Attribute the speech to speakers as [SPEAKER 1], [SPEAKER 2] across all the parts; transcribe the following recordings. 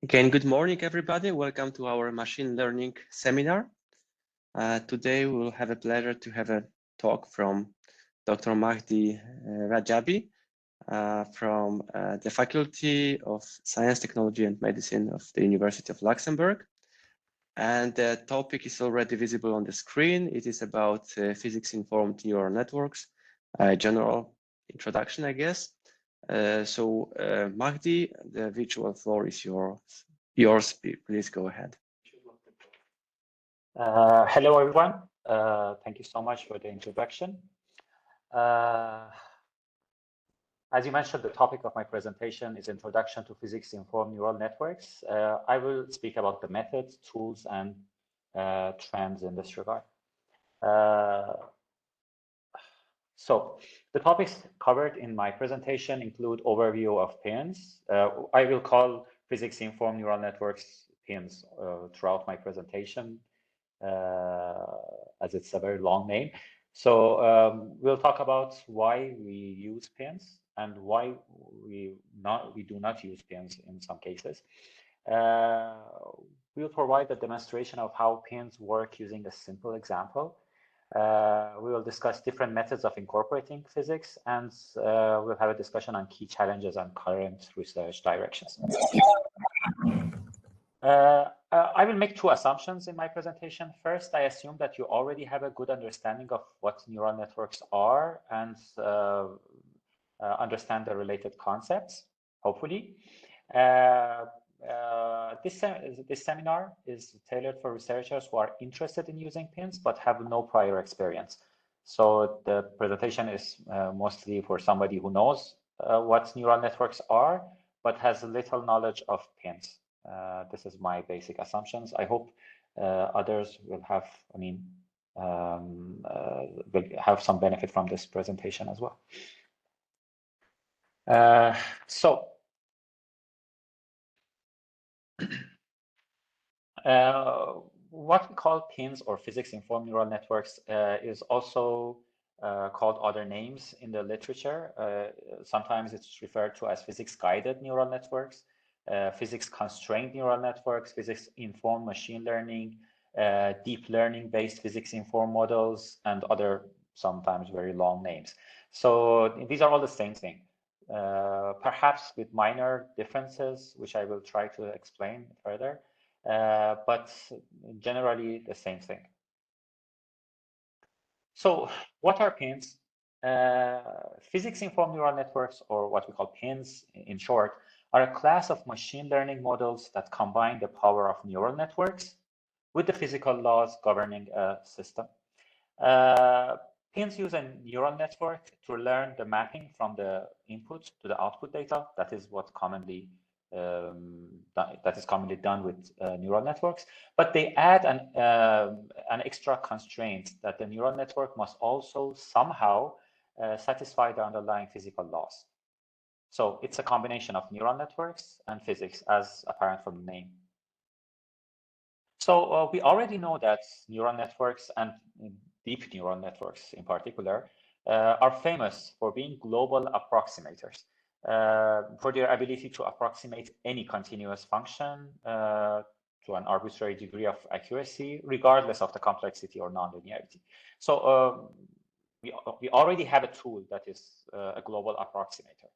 [SPEAKER 1] Again, good morning, everybody. Welcome to our machine learning seminar. Today, we will have a pleasure to have a talk from Dr. Mahdi Rajabi from the Faculty of Science, Technology, and Medicine of the University of Luxembourg. And the topic is already visible on the screen. It is about physics-informed neural networks, general introduction, I guess. Mahdi, the virtual floor is yours. Please go ahead.
[SPEAKER 2] Hello, everyone. Thank you so much for the introduction. As you mentioned, the topic of my presentation is Introduction to Physics-Informed Neural Networks. I will speak about the methods, tools, and trends in this regard. So the topics covered in my presentation include overview of PINs. I will call physics-informed neural networks PINs throughout my presentation, as it's a very long name. So we'll talk about why we use PINs and why we do not use PINs in some cases. We'll provide a demonstration of how PINs work using a simple example. We will discuss different methods of incorporating physics, and we'll have a discussion on key challenges and current research directions. I will make two assumptions in my presentation. First, I assume that you already have a good understanding of what neural networks are and understand the related concepts, hopefully. This seminar is tailored for researchers who are interested in using PINs but have no prior experience. So the presentation is mostly for somebody who knows what neural networks are but has little knowledge of PINs. This is my basic assumptions. I hope others will have, will have some benefit from this presentation as well. What we call PINs or physics-informed neural networks is also called other names in the literature. Sometimes it's referred to as physics-guided neural networks, physics-constrained neural networks, physics-informed machine learning, deep learning-based physics-informed models, and other sometimes very long names. So these are all the same thing, perhaps with minor differences, which I will try to explain further. But generally the same thing. So what are PINs? Physics-informed neural networks, or what we call PINs in short, are a class of machine learning models that combine the power of neural networks with the physical laws governing a system. PINs use a neural network to learn the mapping from the input to the output data. That is what commonly done with neural networks, but they add an extra constraint that the neural network must also somehow satisfy the underlying physical laws. So it's a combination of neural networks and physics, as apparent from the name. So we already know that neural networks, and deep neural networks in particular, are famous for being global approximators. For their ability to approximate any continuous function to an arbitrary degree of accuracy, regardless of the complexity or nonlinearity. So we already have a tool that is a global approximator.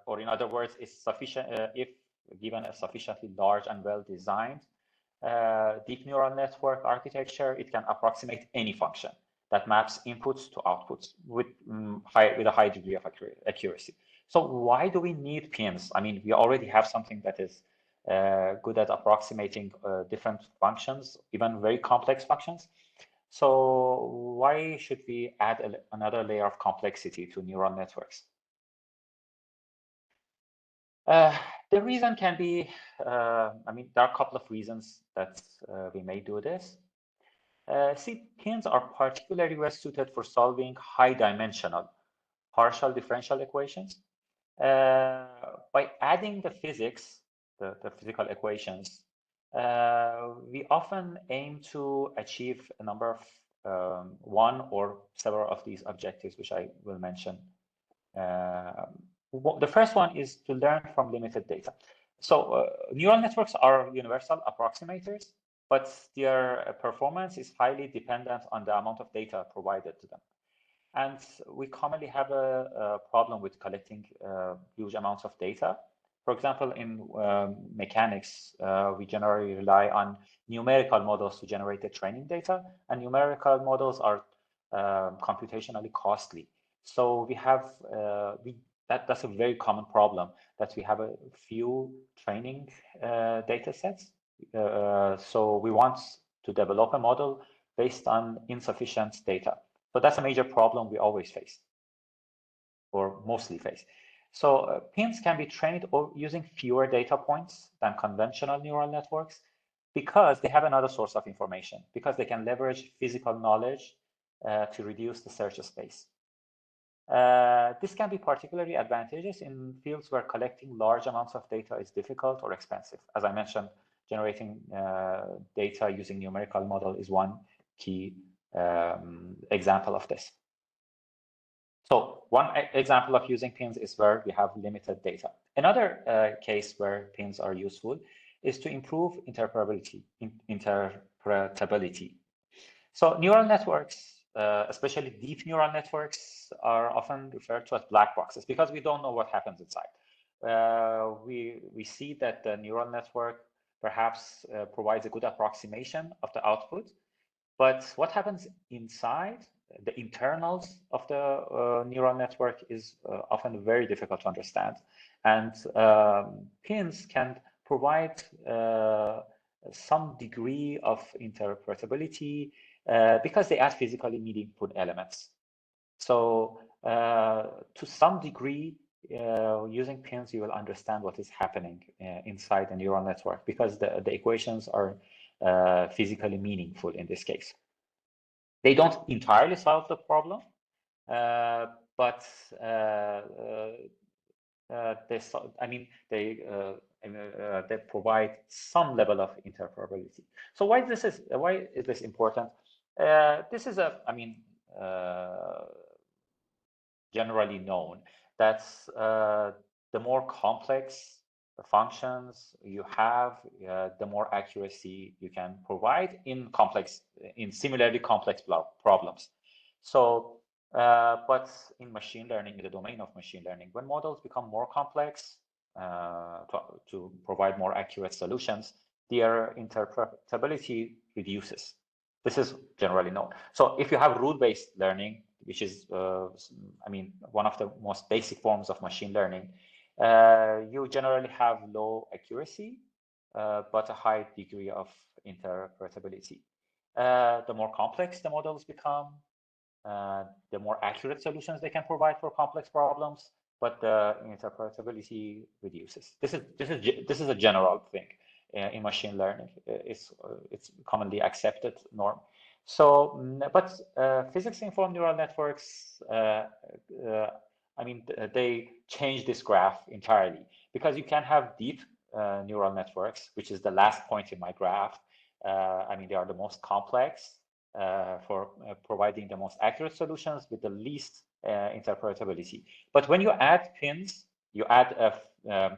[SPEAKER 2] Or in other words, it's sufficient if given a sufficiently large and well-designed deep neural network architecture, it can approximate any function that maps inputs to outputs with a high degree of accuracy. So why do we need PINs? I mean, we already have something that is good at approximating different functions, even very complex functions. So why should we add another layer of complexity to neural networks? The reason can be, there are a couple of reasons that we may do this. PINs are particularly well suited for solving high-dimensional partial differential equations. By adding the physics, the physical equations, we often aim to achieve a number of one or several of these objectives, which I will mention. The first one is to learn from limited data. So neural networks are universal approximators, but their performance is highly dependent on the amount of data provided to them. And we commonly have a problem with collecting huge amounts of data. For example, in mechanics, we generally rely on numerical models to generate the training data, and numerical models are computationally costly. So we have that's a very common problem, that we have a few training data sets. So we want to develop a model based on insufficient data. So that's a major problem we always face, or mostly face. So pins can be trained using fewer data points than conventional neural networks because they have another source of information, because they can leverage physical knowledge to reduce the search space. This can be particularly advantageous in fields where collecting large amounts of data is difficult or expensive. As I mentioned, generating data using numerical model is one key example of this. So one example of using pins is where we have limited data. Another case where pins are useful is to improve interpretability. So neural networks, especially deep neural networks, are often referred to as black boxes because we don't know what happens inside. We see that the neural network perhaps provides a good approximation of the output, but what happens inside, the internals of the neural network, is often very difficult to understand. And pins can provide some degree of interpretability because they add physically meaningful elements. So to some degree, using pins, you will understand what is happening inside the neural network because the equations are physically meaningful in this case. They don't entirely solve the problem, but they provide some level of interoperability. So why is this important? This is generally known that the more complex the functions you have, the more accuracy you can provide in similarly complex problems. So, but in machine learning, in the domain of machine learning, when models become more complex to provide more accurate solutions, their interpretability reduces. This is generally known. So if you have rule-based learning, which is, one of the most basic forms of machine learning, you generally have low accuracy, but a high degree of interpretability. The more complex the models become, the more accurate solutions they can provide for complex problems, but the interpretability reduces. This is a general thing in machine learning. It's commonly accepted norm. So, but physics-informed neural networks, they change this graph entirely because you can have deep neural networks, which is the last point in my graph. They are the most complex for providing the most accurate solutions with the least interpretability. But when you add pins, you add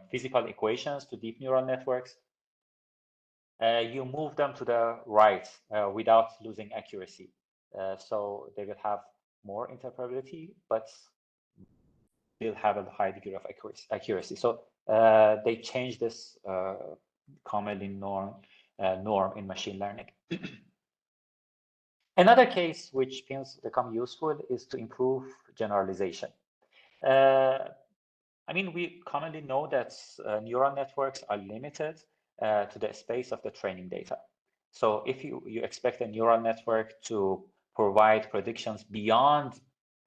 [SPEAKER 2] physical equations to deep neural networks, you move them to the right without losing accuracy. So they will have more interpretability, but still have a high degree of accuracy. So they change this commonly norm in machine learning. Another case which pins become useful is to improve generalization. We commonly know that neural networks are limited to the space of the training data. So if you expect a neural network to provide predictions beyond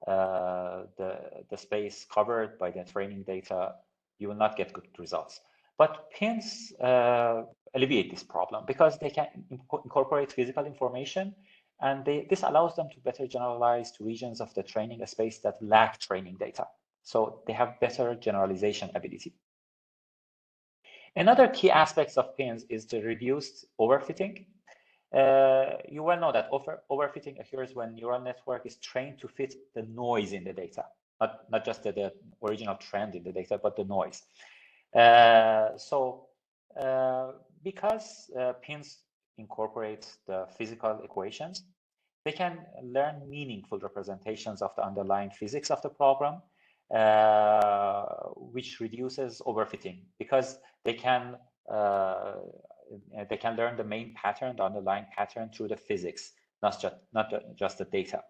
[SPEAKER 2] the space covered by the training data, you will not get good results. But pins alleviate this problem because they can incorporate physical information, and this allows them to better generalize to regions of the training space that lack training data. So they have better generalization ability. Another key aspect of pins is the reduced overfitting. You well know that overfitting occurs when neural network is trained to fit the noise in the data, not just the original trend in the data, but the noise. Because pins incorporate the physical equations, they can learn meaningful representations of the underlying physics of the problem, which reduces overfitting, because they can learn the main pattern, the underlying pattern, through the physics, not just the data.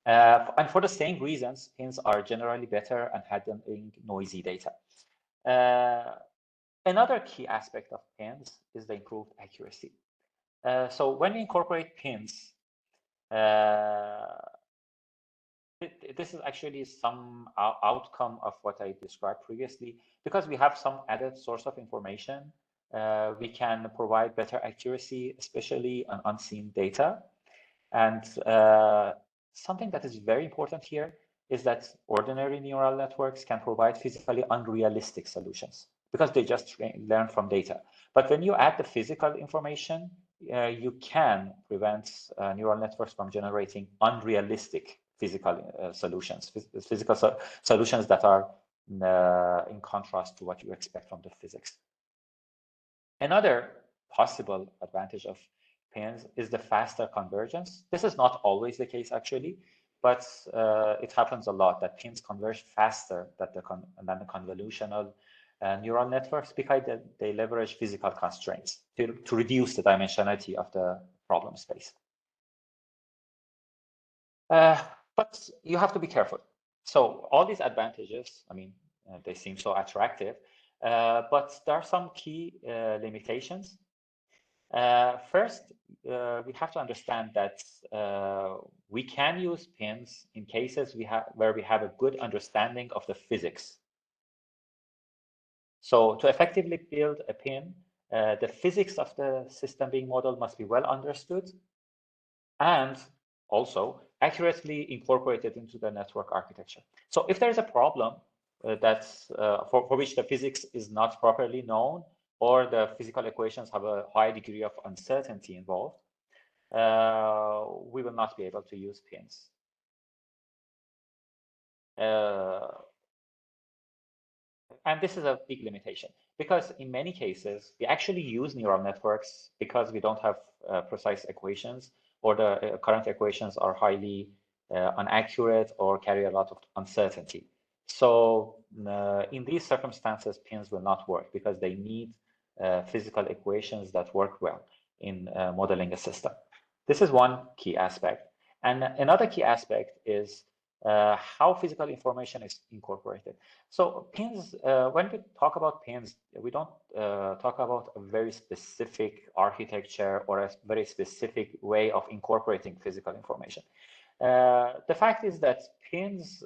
[SPEAKER 2] And for the same reasons, pins are generally better at handling noisy data. Another key aspect of pins is the improved accuracy. So when we incorporate pins, this is actually some outcome of what I described previously. Because we have some added source of information, we can provide better accuracy, especially on unseen data. And something that is very important here is that ordinary neural networks can provide physically unrealistic solutions because they just learn from data. But when you add the physical information, you can prevent neural networks from generating unrealistic physical solutions, solutions that are in contrast to what you expect from the physics. Another possible advantage of pins is the faster convergence. This is not always the case, actually, but it happens a lot that pins converge faster than the convolutional neural networks because they leverage physical constraints to reduce the dimensionality of the problem space. But you have to be careful. So all these advantages, I mean, they seem so attractive, but there are some key limitations. First, we have to understand that we can use pins in cases where we have a good understanding of the physics. So to effectively build a pin, the physics of the system being modeled must be well understood and also accurately incorporated into the network architecture. So if there's a problem for which the physics is not properly known, or the physical equations have a high degree of uncertainty involved, we will not be able to use pins. And this is a big limitation, because in many cases, we actually use neural networks because we don't have precise equations, or the current equations are highly inaccurate or carry a lot of uncertainty. So in these circumstances, pins will not work because they need physical equations that work well in modeling a system. This is one key aspect. And another key aspect is how physical information is incorporated. So pins, when we talk about pins, we don't talk about a very specific architecture or a very specific way of incorporating physical information. The fact is that pins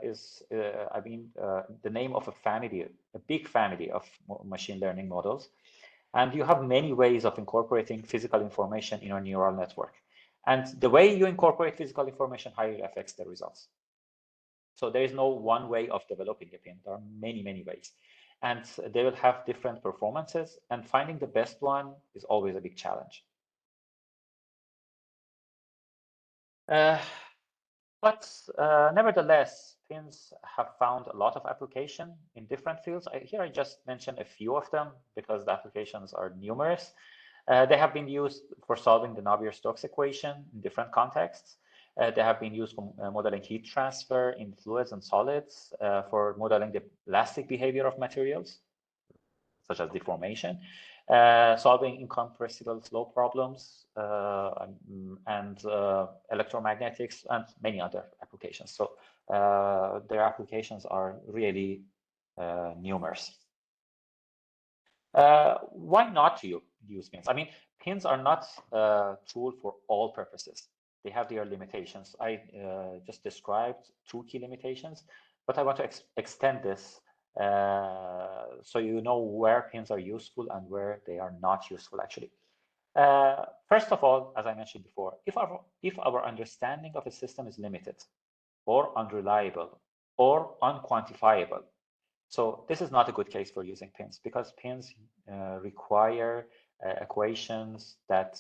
[SPEAKER 2] is, the name of a family, a big family of machine learning models. And you have many ways of incorporating physical information in a neural network. And the way you incorporate physical information highly affects the results. So there is no one way of developing a pin. There are many, many ways. And they will have different performances. And finding the best one is always a big challenge. But nevertheless, pins have found a lot of application in different fields. Here I just mentioned a few of them because the applications are numerous. They have been used for solving the Navier-Stokes equation in different contexts. They have been used for modeling heat transfer in fluids and solids, for modeling the elastic behavior of materials, such as deformation, solving incompressible flow problems, and electromagnetics, and many other applications. So their applications are really numerous. Why not to use pins? I mean, pins are not a tool for all purposes. They have their limitations. I just described 2 key limitations, but I want to extend this so you know where pins are useful and where they are not useful, actually. First of all, as I mentioned before, if our understanding of a system is limited or unreliable or unquantifiable, so this is not a good case for using pins, because pins require equations that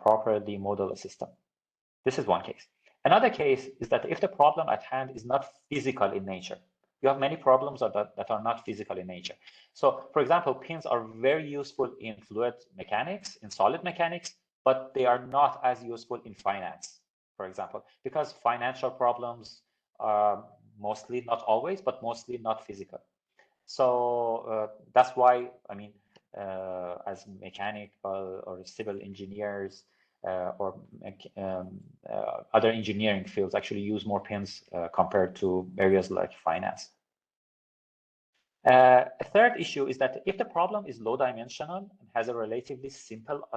[SPEAKER 2] properly model a system. This is one case. Another case is that if the problem at hand is not physical in nature, You have many problems that are not physical in nature. So, for example, pins are very useful in fluid mechanics, in solid mechanics, but they are not as useful in finance, for example, because financial problems are mostly, not always, but mostly not physical. So that's why, I mean, as mechanical or civil engineers or other engineering fields actually use more pins compared to areas like finance. A third issue is that if the problem is low dimensional and has a relatively simple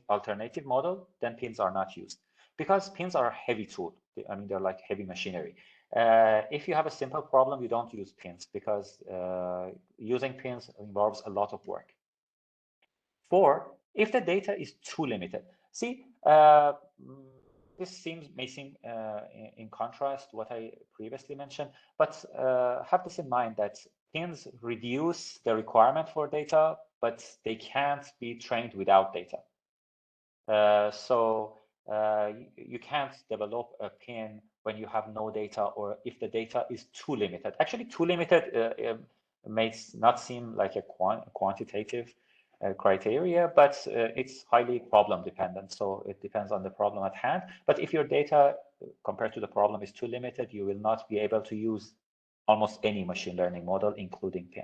[SPEAKER 2] alternative model, then pins are not used because pins are a heavy tool. I mean, they're like heavy machinery. If you have a simple problem, you don't use pins because using pins involves a lot of work. 4, if the data is too limited. See, this may seem in contrast to what I previously mentioned, but have this in mind that pins reduce the requirement for data, but they can't be trained without data. So you can't develop a pin when you have no data or if the data is too limited. Actually, too limited may not seem like a quantitative criteria, but it's highly problem dependent. So it depends on the problem at hand. But if your data compared to the problem is too limited, you will not be able to use almost any machine learning model, including pin.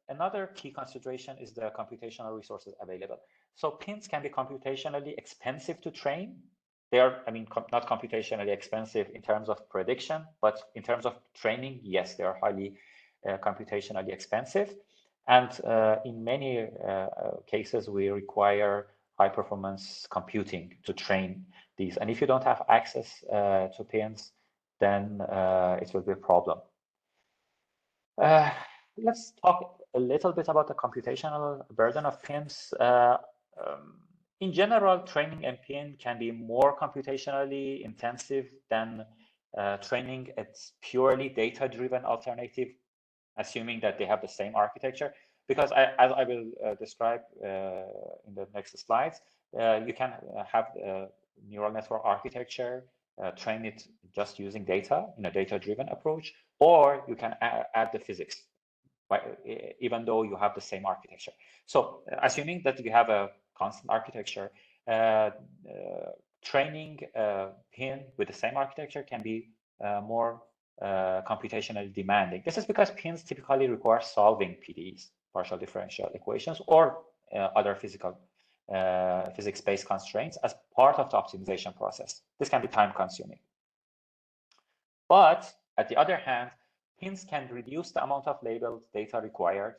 [SPEAKER 2] Another key consideration is the computational resources available. So pins can be computationally expensive to train. They are, I mean, not computationally expensive in terms of prediction, but in terms of training, yes, they are highly computationally expensive. And in many cases, we require high performance computing to train these. And if you don't have access to pins, then it will be a problem. Let's talk a little bit about the computational burden of pins. In general, training a pin can be more computationally intensive than training a purely data-driven alternative, assuming that they have the same architecture. Because as I will describe in the next slides, you can have a neural network architecture, train it just using data in a data-driven approach, or you can add the physics, even though you have the same architecture. So assuming that you have a constant architecture, training a pin with the same architecture can be more computationally demanding. This is because pins typically require solving PDEs, partial differential equations, or other physics-based constraints as part of the optimization process. This can be time-consuming. But at the other hand, pins can reduce the amount of labeled data required,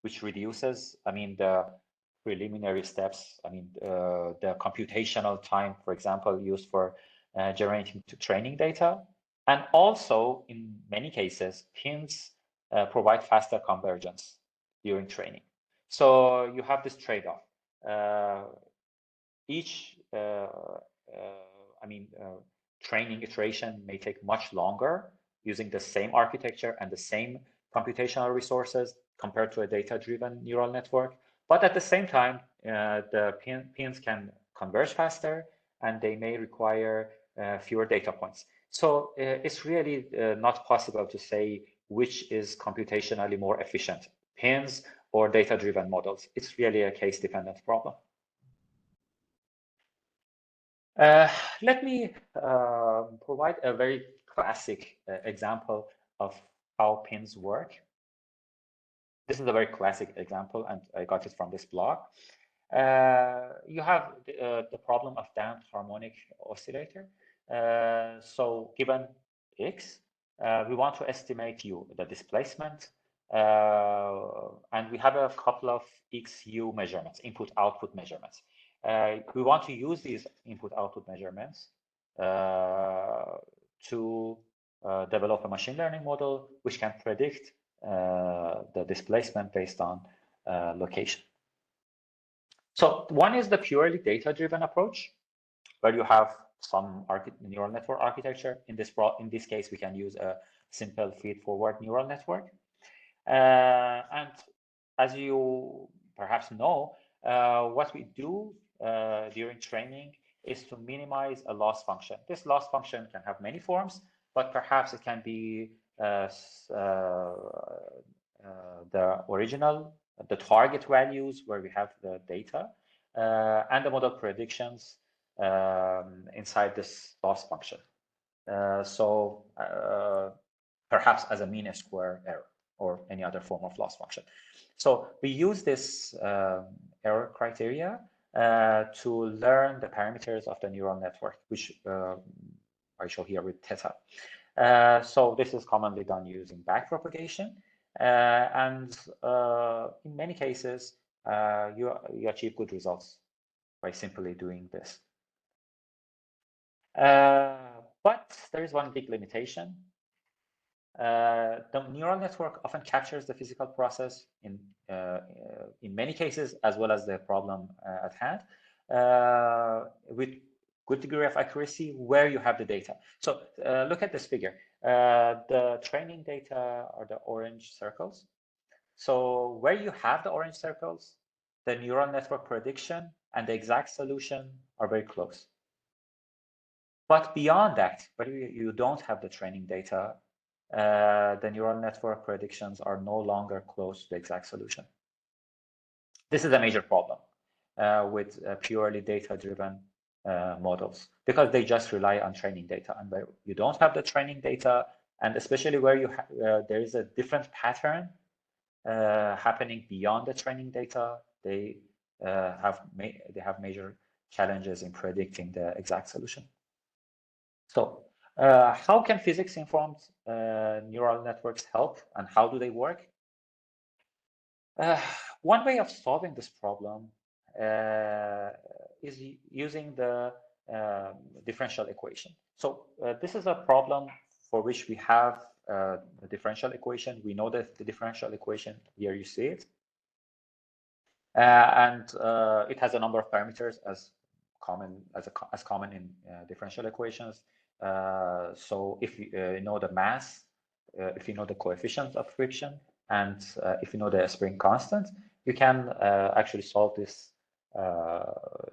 [SPEAKER 2] which reduces, I mean, the preliminary steps, I mean, the computational time, for example, used for generating training data. And also, in many cases, pins provide faster convergence during training. So you have this trade-off. Each, training iteration may take much longer using the same architecture and the same computational resources compared to a data-driven neural network. But at the same time, the pins can converge faster and they may require fewer data points. So it's really not possible to say which is computationally more efficient, pins or data-driven models. It's really a case-dependent problem. Let me provide a very classic example of how pins work. This is a very classic example, and I got it from this blog. You have the problem of damped harmonic oscillator. So given X, we want to estimate U, the displacement, and we have a couple of XU measurements, input-output measurements. We want to use these input-output measurements to develop a machine learning model which can predict the displacement based on location. So one is the purely data-driven approach, where you have some neural network architecture. In this case, we can use a simple feed-forward neural network. And as you perhaps know, what we do during training is to minimize a loss function. This loss function can have many forms, but perhaps it can be the original, the target values where we have the data, and the model predictions inside this loss function. Perhaps as a mean square error or any other form of loss function. So we use this error criteria to learn the parameters of the neural network, which I show here with theta. So this is commonly done using backpropagation, and in many cases, you achieve good results by simply doing this. But there is one big limitation. The neural network often captures the physical process in many cases, as well as the problem at hand, with good degree of accuracy where you have the data. So look at this figure. The training data are the orange circles. So where you have the orange circles, the neural network prediction and the exact solution are very close. But beyond that, where you don't have the training data, the neural network predictions are no longer close to the exact solution. This is a major problem with purely data-driven models, because they just rely on training data, and where you don't have the training data, and especially where you there is a different pattern happening beyond the training data, they have major challenges in predicting the exact solution. So how can physics-informed neural networks help, and how do they work? One way of solving this problem is using the differential equation. So this is a problem for which we have a differential equation. We know that the differential equation, here you see it. And it has a number of parameters as common in differential equations. So if you know the mass, if you know the coefficients of friction, and if you know the spring constant, you can actually solve this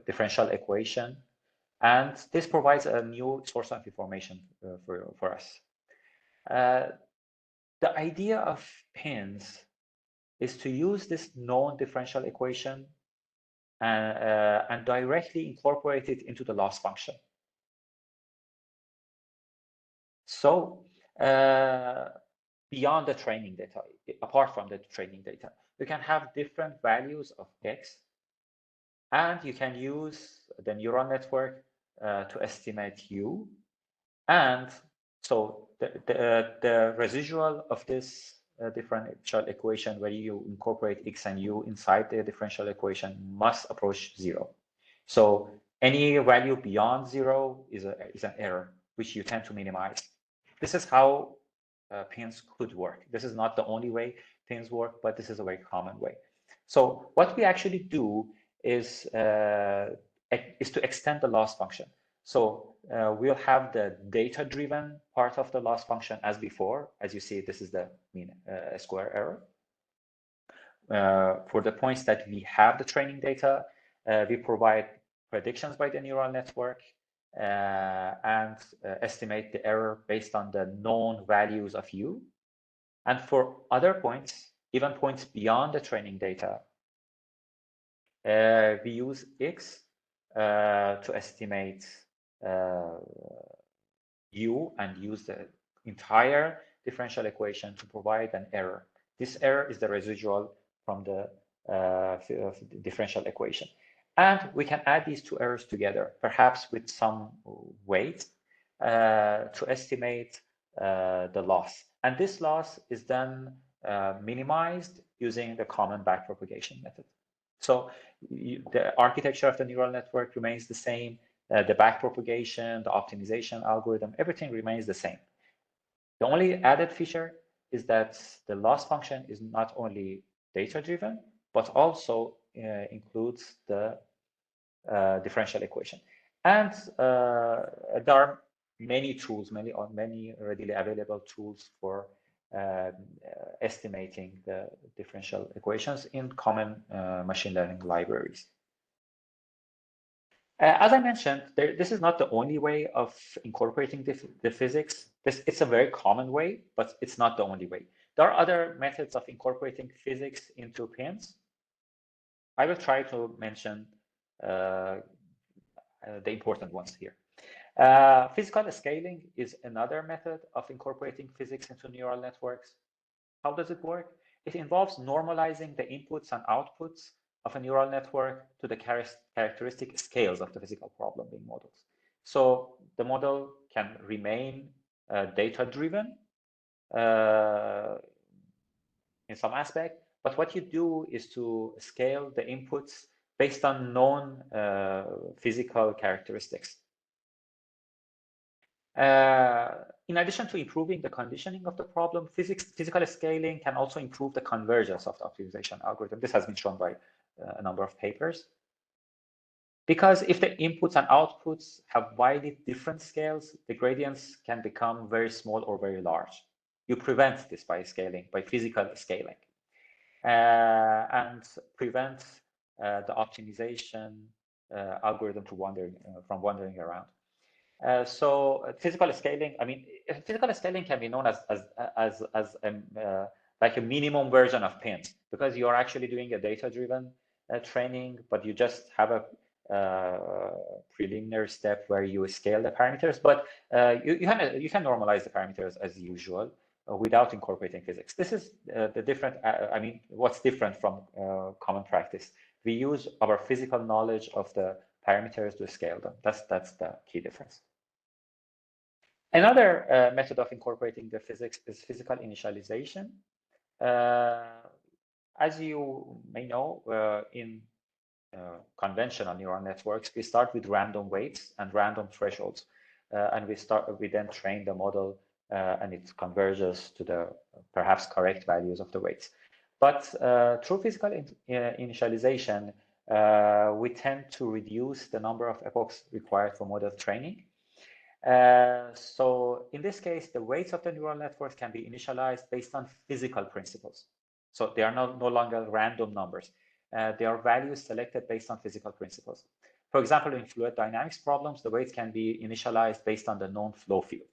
[SPEAKER 2] differential equation. And this provides a new source of information for us. The idea of pins is to use this known differential equation and directly incorporate it into the loss function. So beyond the training data, apart from the training data, you can have different values of x, and you can use the neural network to estimate u. And so the residual of this differential equation, where you incorporate x and u inside the differential equation, must approach 0. So any value beyond 0 is an error, which you tend to minimize. This is how pins could work. This is not the only way pins work, but this is a very common way. So what we actually do is to extend the loss function. So we'll have the data-driven part of the loss function as before. As you see, this is the mean square error. For the points that we have the training data, we provide predictions by the neural network and estimate the error based on the known values of u. And for other points, even points beyond the training data, we use x to estimate u and use the entire differential equation to provide an error. This error is the residual from the differential equation. And we can add these two errors together, perhaps with some weight, to estimate the loss. And this loss is then minimized using the common backpropagation method. So the architecture of the neural network remains the same. The backpropagation, the optimization algorithm, everything remains the same. The only added feature is that the loss function is not only data-driven, but also includes the differential equation. And there are many tools, many readily available tools for estimating the differential equations in common machine learning libraries. As I mentioned, this is not the only way of incorporating the physics. It's a very common way, but it's not the only way. There are other methods of incorporating physics into pins. I will try to mention the important ones here. Physical scaling is another method of incorporating physics into neural networks. How does it work? It involves normalizing the inputs and outputs of a neural network to the characteristic scales of the physical problem being modeled. So the model can remain data-driven in some aspect, but what you do is to scale the inputs based on known physical characteristics. In addition to improving the conditioning of the problem, physical scaling can also improve the convergence of the optimization algorithm. This has been shown by a number of papers. Because if the inputs and outputs have widely different scales, the gradients can become very small or very large. You prevent this by scaling, by physical scaling, and prevent the optimization algorithm from wandering around. So physical scaling, I mean, physical scaling can be known as like a minimum version of pins, because you are actually doing a data-driven training, but you just have a preliminary step where you scale the parameters, but you can normalize the parameters as usual without incorporating physics. This is the different, I mean, what's different from common practice. We use our physical knowledge of the parameters to scale them. That's the key difference. Another method of incorporating the physics is physical initialization. As you may know, in conventional neural networks, we start with random weights and random thresholds, and we then train the model, and it converges to the perhaps correct values of the weights. But through physical initialization, we tend to reduce the number of epochs required for model training. So in this case, the weights of the neural networks can be initialized based on physical principles. So they are no longer random numbers. They are values selected based on physical principles. For example, in fluid dynamics problems, the weights can be initialized based on the known flow field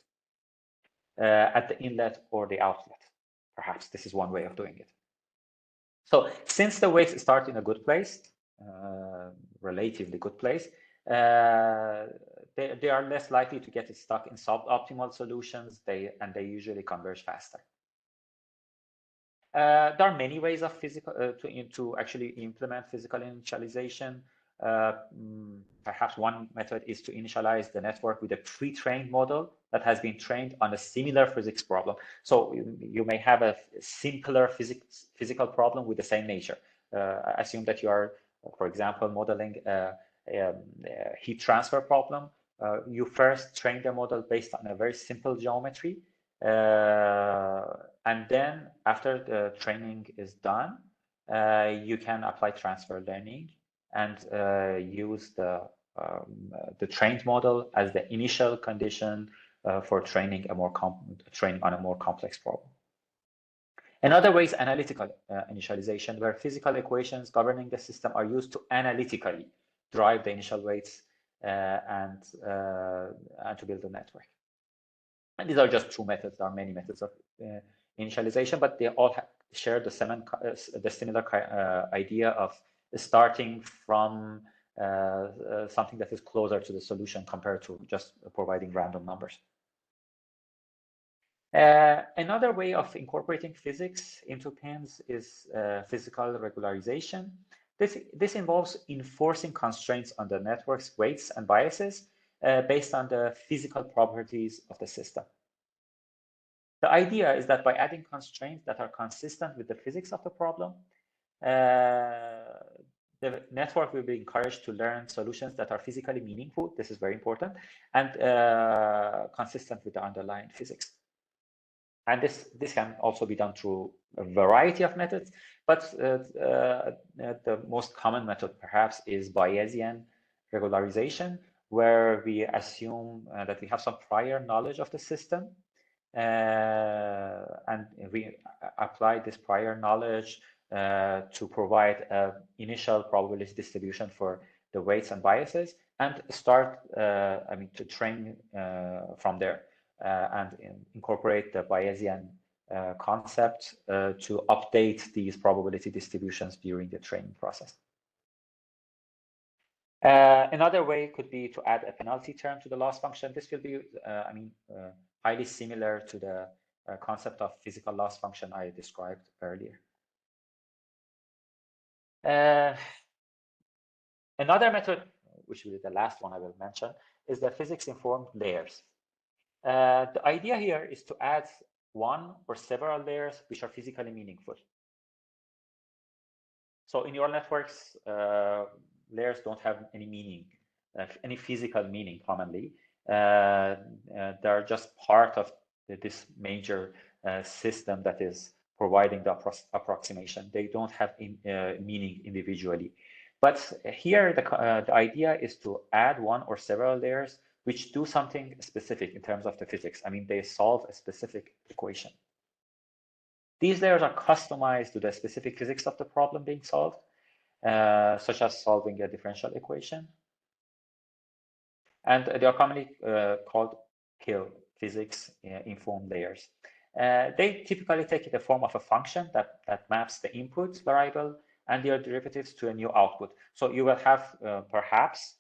[SPEAKER 2] at the inlet or the outlet. Perhaps this is one way of doing it. So since the weights start in a good place, relatively good place, they are less likely to get stuck in suboptimal solutions, and they usually converge faster. There are many ways of to actually implement physical initialization. Perhaps one method is to initialize the network with a pre-trained model that has been trained on a similar physics problem. So you may have a simpler physical problem with the same nature. Assume that you are, for example, modeling a heat transfer problem. You first train the model based on a very simple geometry. And then after the training is done, you can apply transfer learning and use the trained model as the initial condition for training on a more complex problem. Another way is analytical initialization, where physical equations governing the system are used to analytically drive the initial weights and to build a network. And these are just two methods. There are many methods of initialization, but they all share the similar idea of starting from something that is closer to the solution compared to just providing random numbers. Another way of incorporating physics into pins is physical regularization. This involves enforcing constraints on the network's weights and biases based on the physical properties of the system. The idea is that by adding constraints that are consistent with the physics of the problem, the network will be encouraged to learn solutions that are physically meaningful. This is very important, and consistent with the underlying physics. And this can also be done through a variety of methods, but the most common method perhaps is Bayesian regularization, where we assume that we have some prior knowledge of the system, and we apply this prior knowledge to provide an initial probability distribution for the weights and biases, and start, to train from there and incorporate the Bayesian concept to update these probability distributions during the training process. Another way could be to add a penalty term to the loss function. This will be, highly similar to the concept of physical loss function I described earlier. Another method, which will be the last one I will mention, is the physics-informed layers. The idea here is to add one or several layers which are physically meaningful. So in neural networks, layers don't have any meaning, any physical meaning commonly. They're just part of this major system that is providing the approximation. They don't have meaning individually. But here, the idea is to add one or several layers which do something specific in terms of the physics. I mean, they solve a specific equation. These layers are customized to the specific physics of the problem being solved, such as solving a differential equation. And they are commonly called KIL, physics-informed layers. They typically take the form of a function that maps the input variable and their derivatives to a new output. So you will have perhaps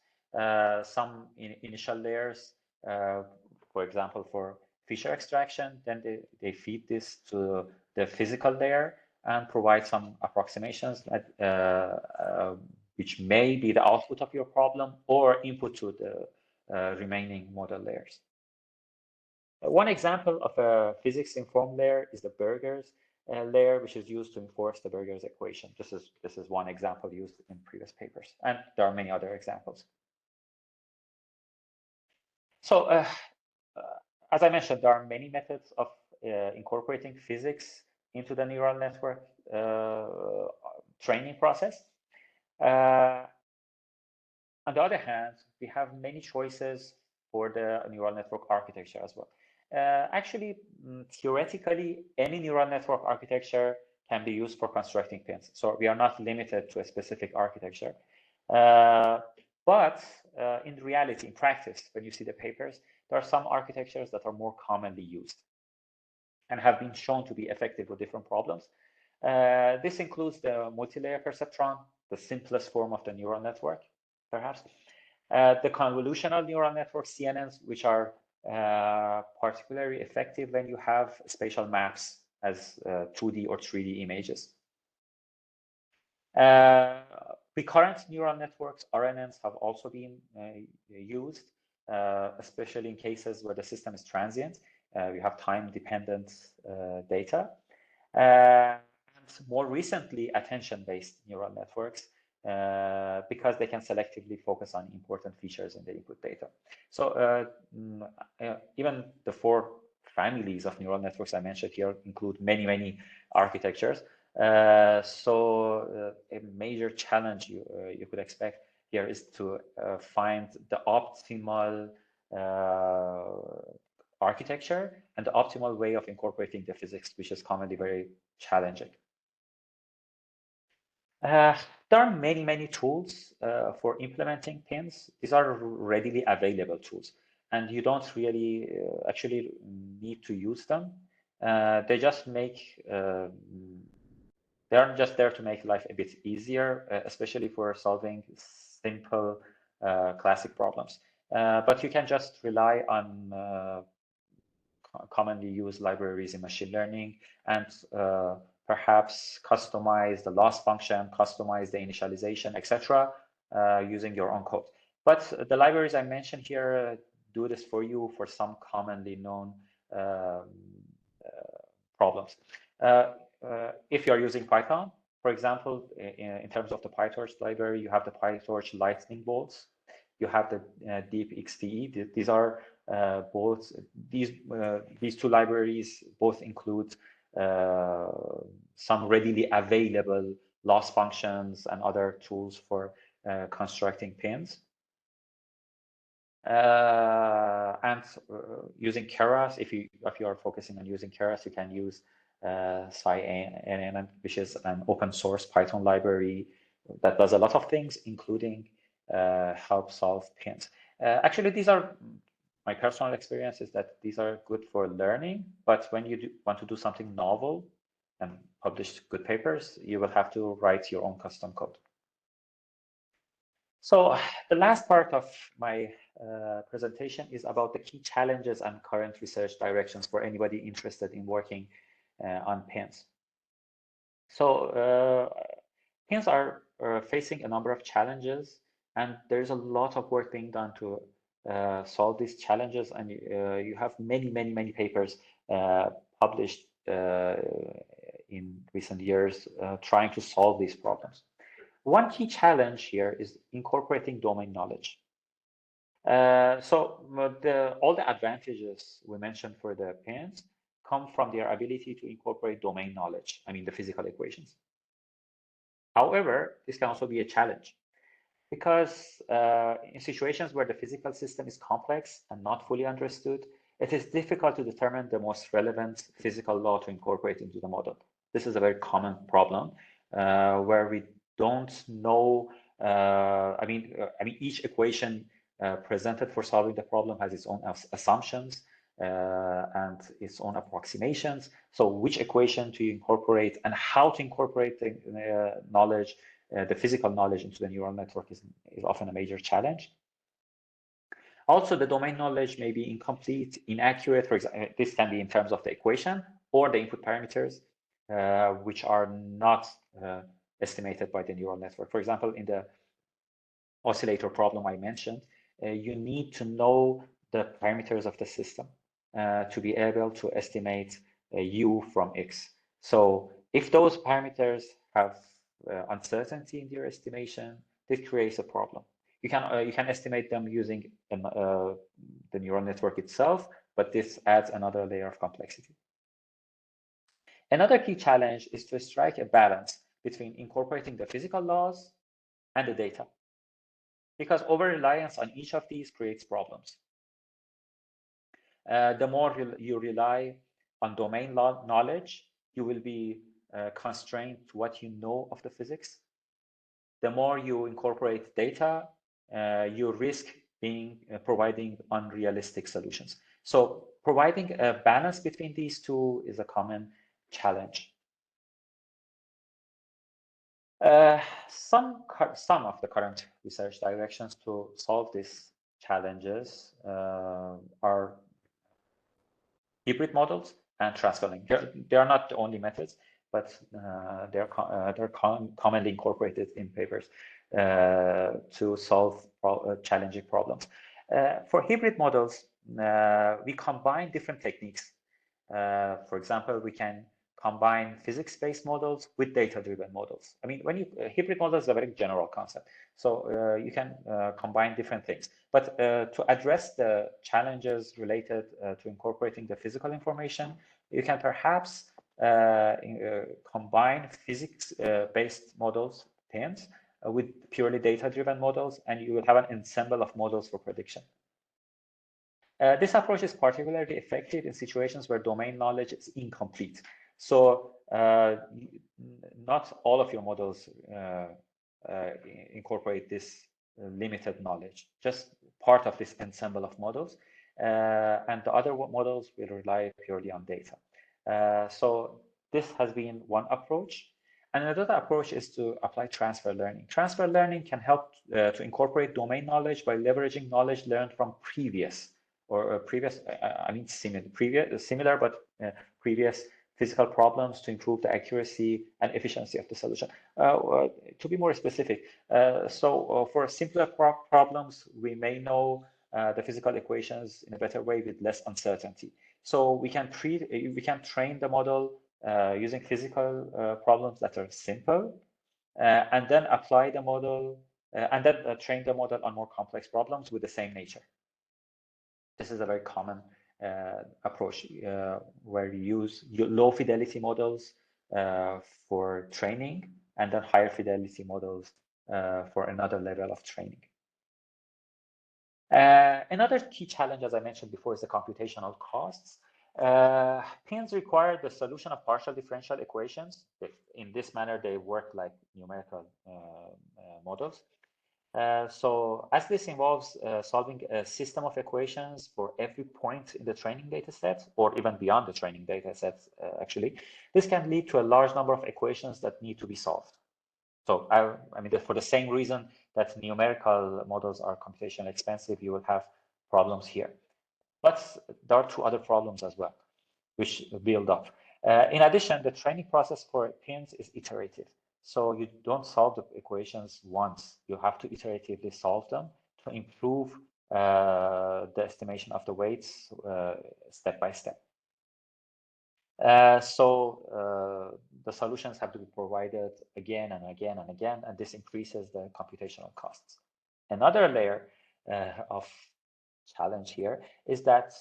[SPEAKER 2] some initial layers, for example, for feature extraction. Then they feed this to the physical layer and provide some approximations that, which may be the output of your problem or input to the remaining model layers. One example of a physics-informed layer is the Burgers layer, which is used to enforce the Burgers equation. This is one example used in previous papers, and there are many other examples. So, as I mentioned, there are many methods of incorporating physics into the neural network training process. On the other hand, we have many choices for the neural network architecture as well. Actually, theoretically, any neural network architecture can be used for constructing pins. So we are not limited to a specific architecture. But in reality, in practice, when you see the papers, there are some architectures that are more commonly used and have been shown to be effective with different problems. This includes the multi-layer perceptron, the simplest form of the neural network, perhaps. The convolutional neural network, CNNs, which are particularly effective when you have spatial maps as 2D or 3D images. Recurrent neural networks, RNNs, have also been used, especially in cases where the system is transient. We have time-dependent data. And more recently, attention-based neural networks, because they can selectively focus on important features in the input data. So even the 4 families of neural networks I mentioned here include many, many architectures. So a major challenge you could expect here is to find the optimal architecture and the optimal way of incorporating the physics, which is commonly very challenging. There are many, many tools for implementing pins. These are readily available tools, and you don't really actually need to use them. They just make, they are just there to make life a bit easier, especially for solving simple classic problems. But you can just rely on commonly used libraries in machine learning and perhaps customize the loss function, customize the initialization, etc., using your own code. But the libraries I mentioned here do this for you for some commonly known problems. If you're using Python, for example, in terms of the PyTorch library, you have the PyTorch lightning bolts. You have the deepXTE. These are both these 2 libraries both include some readily available loss functions and other tools for constructing pins. And using Keras, if you are focusing on using Keras, you can use SciNN, which is an open source Python library that does a lot of things, including help solve PINs. Actually, these are my personal experience is that these are good for learning, but when you want to do something novel and publish good papers, you will have to write your own custom code. So the last part of my presentation is about the key challenges and current research directions for anybody interested in working on PINs. So PINs are facing a number of challenges, and there's a lot of work being done to solve these challenges, and you have many papers published in recent years trying to solve these problems. One key challenge here is incorporating domain knowledge. All the advantages we mentioned for the PINs come from their ability to incorporate domain knowledge, I mean the physical equations. However, this can also be a challenge because in situations where the physical system is complex and not fully understood, it is difficult to determine the most relevant physical law to incorporate into the model. This is a very common problem where we don't know. I mean, each equation presented for solving the problem has its own assumptions and its own approximations. So which equation to incorporate and how to incorporate the knowledge, the physical knowledge into the neural network is often a major challenge. Also, the domain knowledge may be incomplete, inaccurate. For example, this can be in terms of the equation or the input parameters, which are not estimated by the neural network. For example, in the oscillator problem I mentioned, you need to know the parameters of the system to be able to estimate u from x. So if those parameters have uncertainty in their estimation, this creates a problem. You can estimate them using the neural network itself, but this adds another layer of complexity. Another key challenge is to strike a balance between incorporating the physical laws and the data, because over-reliance on each of these creates problems. The more you rely on domain knowledge, you will be constrained to what you know of the physics. The more you incorporate data, you risk providing unrealistic solutions. So providing a balance between these two is a common challenge. Some of the current research directions to solve these challenges are hybrid models and transfer learning. They are not the only methods, but they're commonly incorporated in papers to solve challenging problems. For hybrid models, we combine different techniques. For example, we can combine physics-based models with data-driven models. I mean, hybrid models is a very general concept. So you can combine different things. But to address the challenges related to incorporating the physical information, you can perhaps combine physics-based models, PINs, with purely data-driven models, and you will have an ensemble of models for prediction. This approach is particularly effective in situations where domain knowledge is incomplete. So not all of your models incorporate this limited knowledge, just part of this ensemble of models. And the other models will rely purely on data. So this has been one approach. And another approach is to apply transfer learning. Transfer learning can help to incorporate domain knowledge by leveraging knowledge learned from previous similar but previous physical problems to improve the accuracy and efficiency of the solution. To be more specific, for simpler problems, we may know the physical equations in a better way with less uncertainty. So we can train the model using physical problems that are simple, and then apply the model and then train the model on more complex problems with the same nature. This is a very common approach where you use low fidelity models for training and then higher fidelity models for another level of training. Another key challenge, as I mentioned before, is the computational costs. PINs require the solution of partial differential equations. In this manner, they work like numerical models. So as this involves solving a system of equations for every point in the training data set, or even beyond the training data set, actually, this can lead to a large number of equations that need to be solved. So I mean, for the same reason that numerical models are computationally expensive, you will have problems here. But there are two other problems as well, which build up. In addition, the training process for pins is iterative. So you don't solve the equations once. You have to iteratively solve them to improve the estimation of the weights step by step. The solutions have to be provided again and again and again, and this increases the computational costs. Another layer of challenge here is that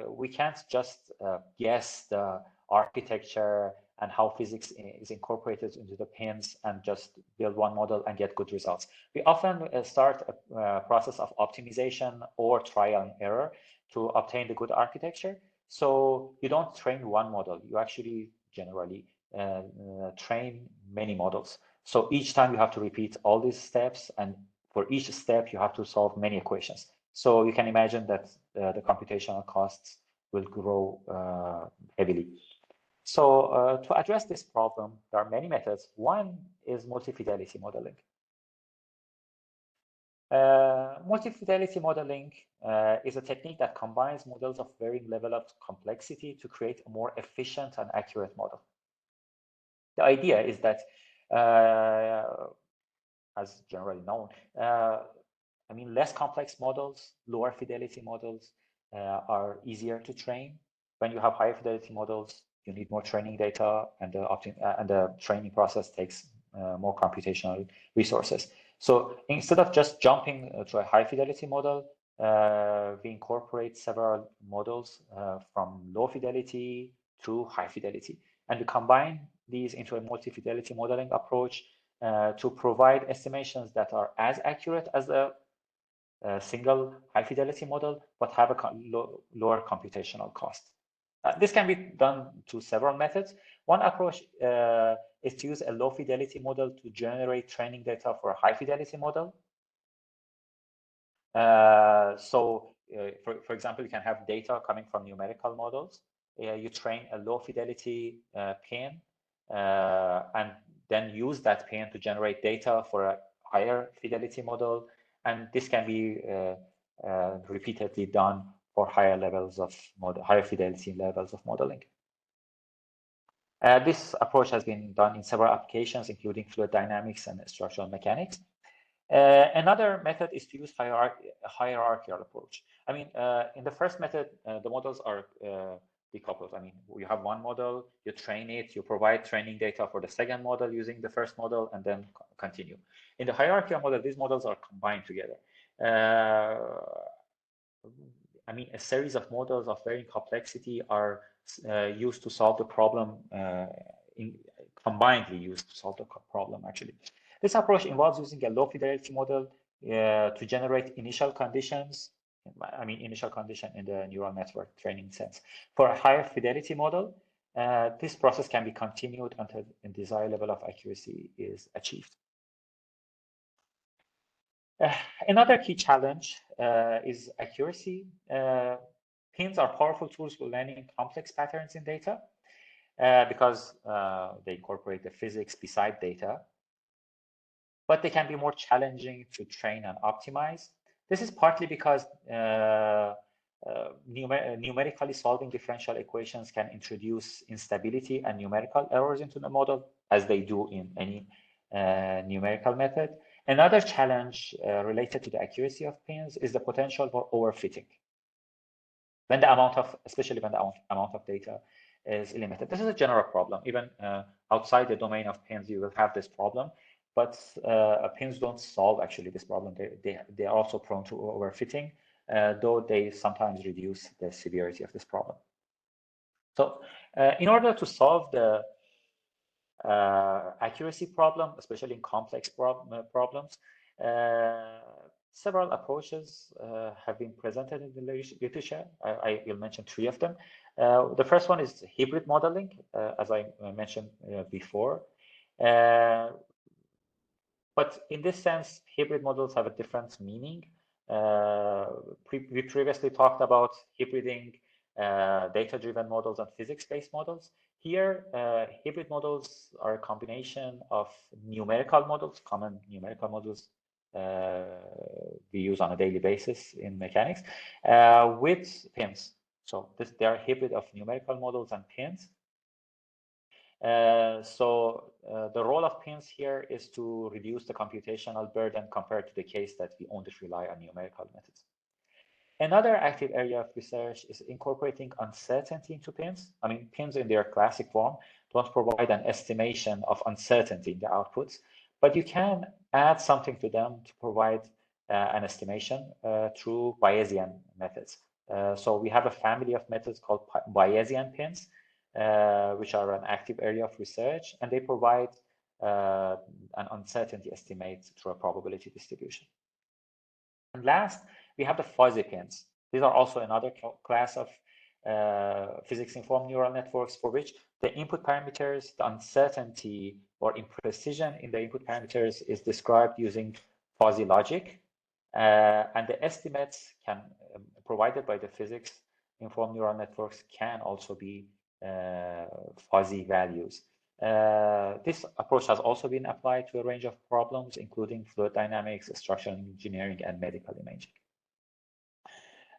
[SPEAKER 2] we can't just guess the architecture and how physics is incorporated into the pins and just build one model and get good results. We often start a process of optimization or trial and error to obtain the good architecture. So you don't train one model, you actually generally train many models. So each time you have to repeat all these steps, and for each step you have to solve many equations. So you can imagine that the computational costs will grow heavily. So to address this problem, there are many methods. One is multi-fidelity modeling. Multi-fidelity modeling is a technique that combines models of varying level of complexity to create a more efficient and accurate model. The idea is that, as generally known, I mean, less complex models, lower fidelity models are easier to train. When you have higher fidelity models, you need more training data, and the training process takes more computational resources. So instead of just jumping to a high fidelity model, we incorporate several models from low fidelity to high fidelity. And we combine these into a multi-fidelity modeling approach to provide estimations that are as accurate as a single high fidelity model, but have a lower computational cost. This can be done through several methods. One approach is to use a low fidelity model to generate training data for a high fidelity model. For example, you can have data coming from numerical models. You train a low fidelity pin and then use that pin to generate data for a higher fidelity model. And this can be repeatedly done for higher levels of higher fidelity levels of modeling. This approach has been done in several applications, including fluid dynamics and structural mechanics. Another method is to use a hierarchical approach. I mean, in the first method, the models are decoupled. I mean, you have one model, you train it, you provide training data for the second model using the first model, and then continue. In the hierarchical model, these models are combined together. I mean, a series of models of varying complexity are used to solve the problem, combinedly used to solve the problem, actually. This approach involves using a low fidelity model to generate initial conditions. I mean, initial condition in the neural network training sense. For a higher fidelity model, this process can be continued until a desired level of accuracy is achieved. Another key challenge is accuracy. Pins are powerful tools for learning complex patterns in data because they incorporate the physics beside data, but they can be more challenging to train and optimize. This is partly because numerically solving differential equations can introduce instability and numerical errors into the model, as they do in any numerical method. Another challenge related to the accuracy of pins is the potential for overfitting, when the amount of, especially when the amount of data is limited. This is a general problem. Even outside the domain of pins, you will have this problem, but pins don't solve actually this problem. They are also prone to overfitting, though they sometimes reduce the severity of this problem. So in order to solve the accuracy problem, especially in complex problems, several approaches have been presented in the literature. I will mention three of them. The first one is hybrid modeling, as I mentioned before. But in this sense, hybrid models have a different meaning. We previously talked about hybriding data-driven models and physics-based models. Here, hybrid models are a combination of numerical models, common numerical models we use on a daily basis in mechanics, with pins. So they are a hybrid of numerical models and pins. The role of pins here is to reduce the computational burden compared to the case that we only rely on numerical methods. Another active area of research is incorporating uncertainty into pins. I mean, pins in their classic form don't provide an estimation of uncertainty in the outputs, but you can add something to them to provide an estimation through Bayesian methods. So we have a family of methods called Bayesian pins, which are an active area of research, and they provide an uncertainty estimate through a probability distribution. And last, we have the fuzzy pins. These are also another class of physics-informed neural networks for which the input parameters, the uncertainty or imprecision in the input parameters is described using fuzzy logic. And the estimates provided by the physics-informed neural networks can also be fuzzy values. This approach has also been applied to a range of problems, including fluid dynamics, structural engineering, and medical imaging.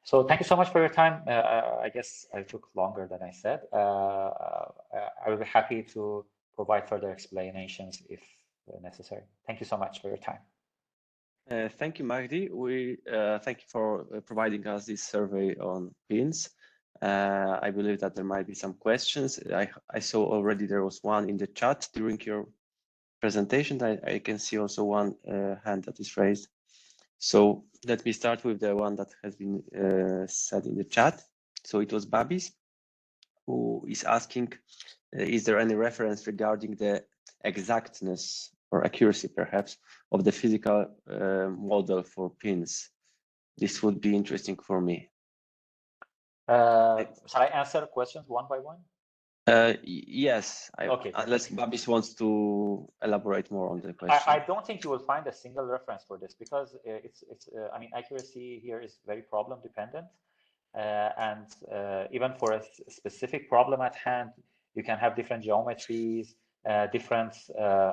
[SPEAKER 2] So thank you so much for your time. I guess I took longer than I said. I will be happy to provide further explanations if necessary. Thank you so much for your time.
[SPEAKER 1] Thank you, Mahdi. We thank you for providing us this survey on pins. I believe that there might be some questions. I saw already there was one in the chat during your presentation. I can see also one hand that is raised. So let me start with the one that has been said in the chat. So it was Babis who is asking, is there any reference regarding the exactness or accuracy perhaps of the physical model for pins? This would be interesting for me.
[SPEAKER 2] Shall I answer questions one by one?
[SPEAKER 1] Yes,
[SPEAKER 2] okay,
[SPEAKER 1] unless Babis wants to elaborate more on the question.
[SPEAKER 2] I don't think you will find a single reference for this because I mean, accuracy here is very problem dependent. And even for a specific problem at hand, you can have different geometries, different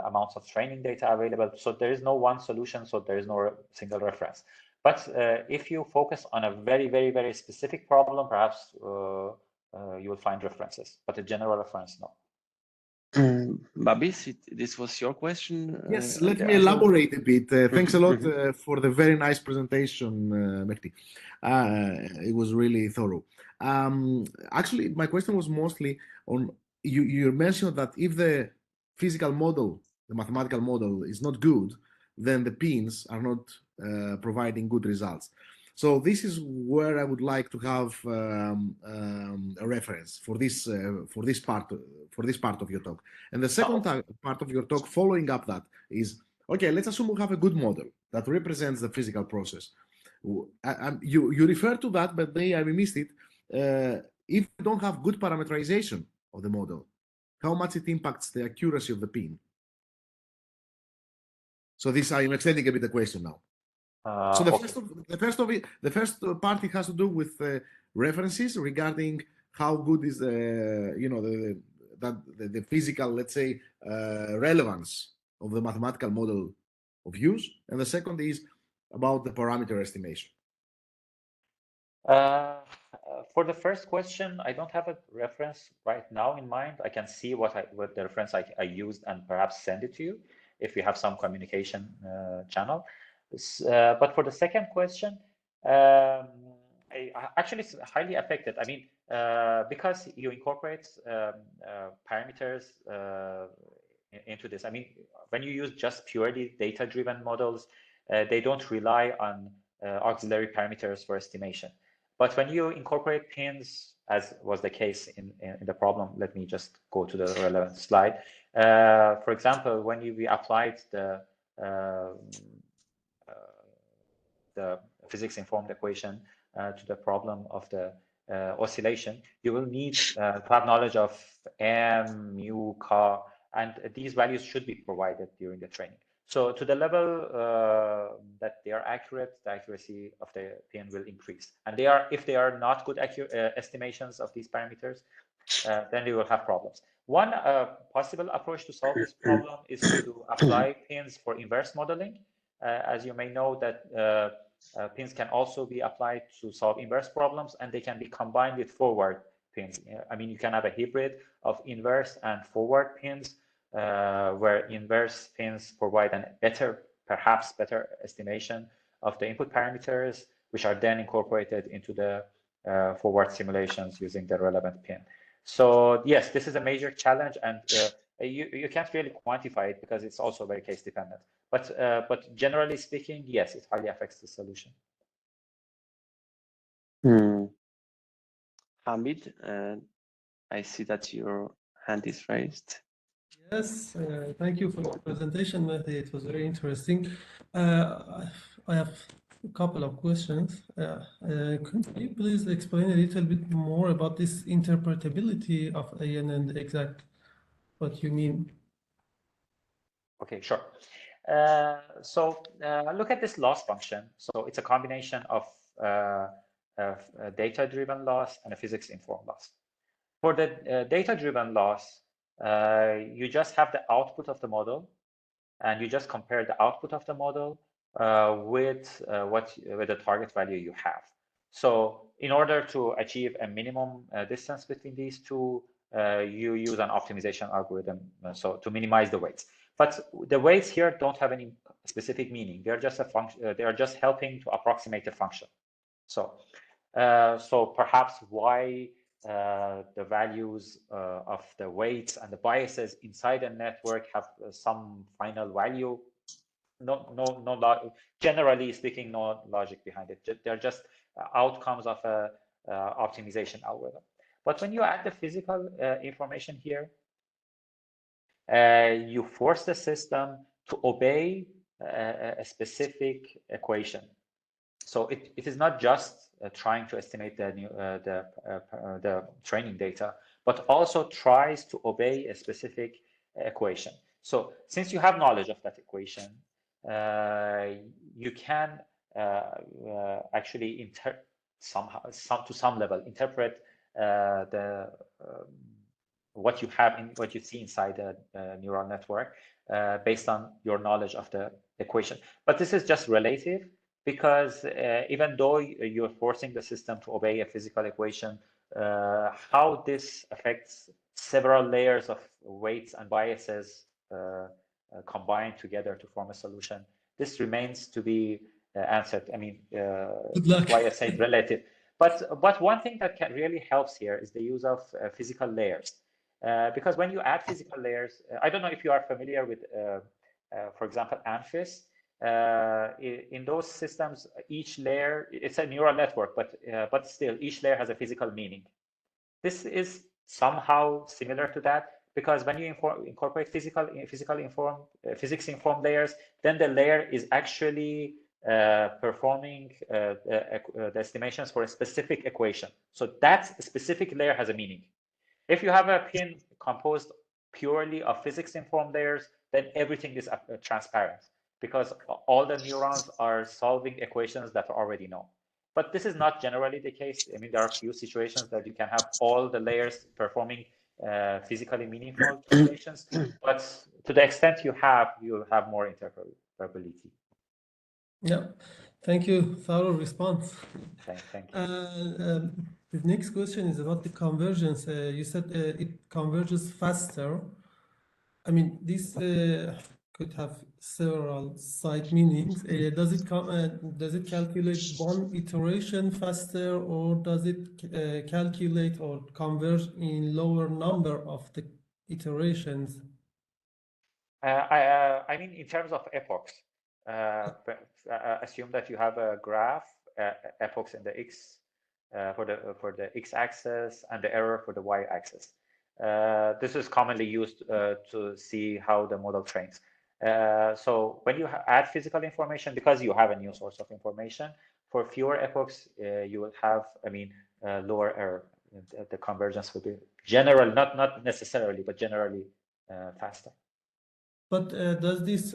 [SPEAKER 2] amounts of training data available. So there is no one solution, so there is no single reference. But if you focus on a very, very, very specific problem, perhaps you will find references, but a general reference, no.
[SPEAKER 1] Babis, this was your question?
[SPEAKER 3] Yes, let me elaborate a bit. Thanks a lot for the very nice presentation, Mehdi. It was really thorough. Actually, my question was mostly on, you mentioned that if the physical model, the mathematical model is not good, then the pins are not providing good results. So this is where I would like to have a reference for this part of your talk. And the second part of your talk, following up that, is okay. Let's assume we have a good model that represents the physical process. You refer to that, but maybe I missed it. If you don't have good parameterization of the model, how much it impacts the accuracy of the pin? So this, I'm extending a bit the question now. So the first part has to do with references regarding how good is the physical, let's say, relevance of the mathematical model of use, and the second is about the parameter estimation.
[SPEAKER 2] For the first question, I don't have a reference right now in mind. I can see what the reference I used and perhaps send it to you if we have some communication channel. But for the second question, actually it's highly affected. I mean, because you incorporate parameters into this. I mean, when you use just purely data-driven models, they don't rely on auxiliary parameters for estimation. But when you incorporate pins, as was the case in the problem, let me just go to the relevant slide. For example, when we applied the physics-informed equation to the problem of the oscillation, you will need to have knowledge of m, mu, k, and these values should be provided during the training. So to the level that they are accurate, the accuracy of the pin will increase. And if they are not good estimations of these parameters, then you will have problems. One possible approach to solve this problem is to apply pins for inverse modeling. As you may know, that pins can also be applied to solve inverse problems, and they can be combined with forward pins. I mean, you can have a hybrid of inverse and forward pins, where inverse pins provide perhaps better estimation of the input parameters, which are then incorporated into the forward simulations using the relevant pin. So yes, this is a major challenge, and you can't really quantify it because it's also very case dependent. But generally speaking, yes, it highly affects the solution.
[SPEAKER 1] Hamid, I see that your hand is raised.
[SPEAKER 4] Yes, thank you for the presentation, Mahdi. It was very interesting. I have a couple of questions. Could you please explain a little bit more about this interpretability of AN and exact what you mean?
[SPEAKER 2] Okay, sure. So look at this loss function. So it's a combination of data-driven loss and a physics-informed loss. For the data-driven loss, you just have the output of the model, and you just compare the output of the model with the target value you have. So in order to achieve a minimum distance between these two, you use an optimization algorithm to minimize the weights. But the weights here don't have any specific meaning. They're just a function. They are just helping to approximate the function. So perhaps why the values of the weights and the biases inside a network have some final value. Generally speaking, no logic behind it. They're just outcomes of a optimization algorithm. But when you add the physical information here, you force the system to obey a specific equation. So it is not just trying to estimate the training data, but also tries to obey a specific equation. So since you have knowledge of that equation, you can actually to some level interpret what you see inside the neural network based on your knowledge of the equation. But this is just relative, because even though you're forcing the system to obey a physical equation, how this affects several layers of weights and biases combined together to form a solution, this remains to be answered. I mean, why I say relative. But one thing that really helps here is the use of physical layers. Because when you add physical layers, I don't know if you are familiar with, for example, ANFIS. In those systems, each layer, it's a neural network, but still each layer has a physical meaning. This is somehow similar to that, because when you incorporate physics-informed layers, then the layer is actually performing the estimations for a specific equation. So that specific layer has a meaning. If you have a pin composed purely of physics-informed layers, then everything is transparent, because all the neurons are solving equations that are already known. But this is not generally the case. I mean, there are a few situations that you can have all the layers performing physically meaningful calculations, but to the extent you have more interpretability.
[SPEAKER 4] Yeah, thank you. Thorough response.
[SPEAKER 2] Thank you.
[SPEAKER 4] The next question is about the convergence. You said it converges faster. I mean, this could have several side meanings. Does it calculate one iteration faster, or does it calculate or converge in lower number of the iterations?
[SPEAKER 2] I mean, in terms of epochs, assume that you have a graph, epochs in the x for the x-axis and the error for the y-axis. This is commonly used to see how the model trains. So when you add physical information, because you have a new source of information, for fewer epochs, you will have, I mean, lower error. The convergence will be general, not necessarily, but generally faster.
[SPEAKER 4] But does this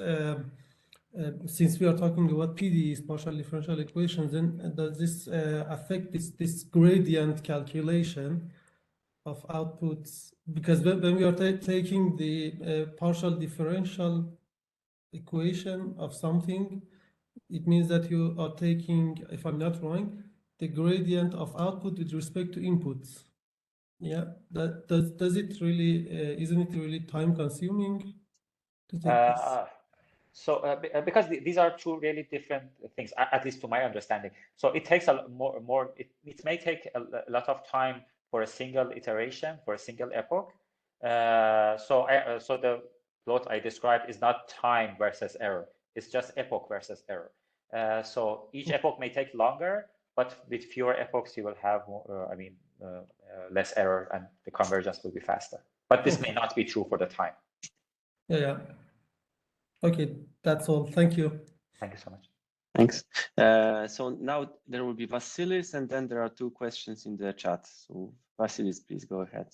[SPEAKER 4] since we are talking about PDEs, partial differential equations, then does this affect this gradient calculation of outputs? Because when we are taking the partial differential equation of something, it means that you are taking, if I'm not wrong, the gradient of output with respect to inputs. Yeah, does it really, isn't it really time consuming to take this?
[SPEAKER 2] Because these are two really different things, at least to my understanding. So it takes a more it may take a lot of time for a single iteration, for a single epoch. So the plot I described is not time versus error. It's just epoch versus error. So each epoch may take longer, but with fewer epochs, you will have more, less error, and the convergence will be faster. But this may not be true for the time.
[SPEAKER 4] Yeah. Okay, that's all. Thank you.
[SPEAKER 2] Thank you so much.
[SPEAKER 1] Thanks. So now there will be Vasilis, and then there are two questions in the chat. So Vasilis, please go ahead.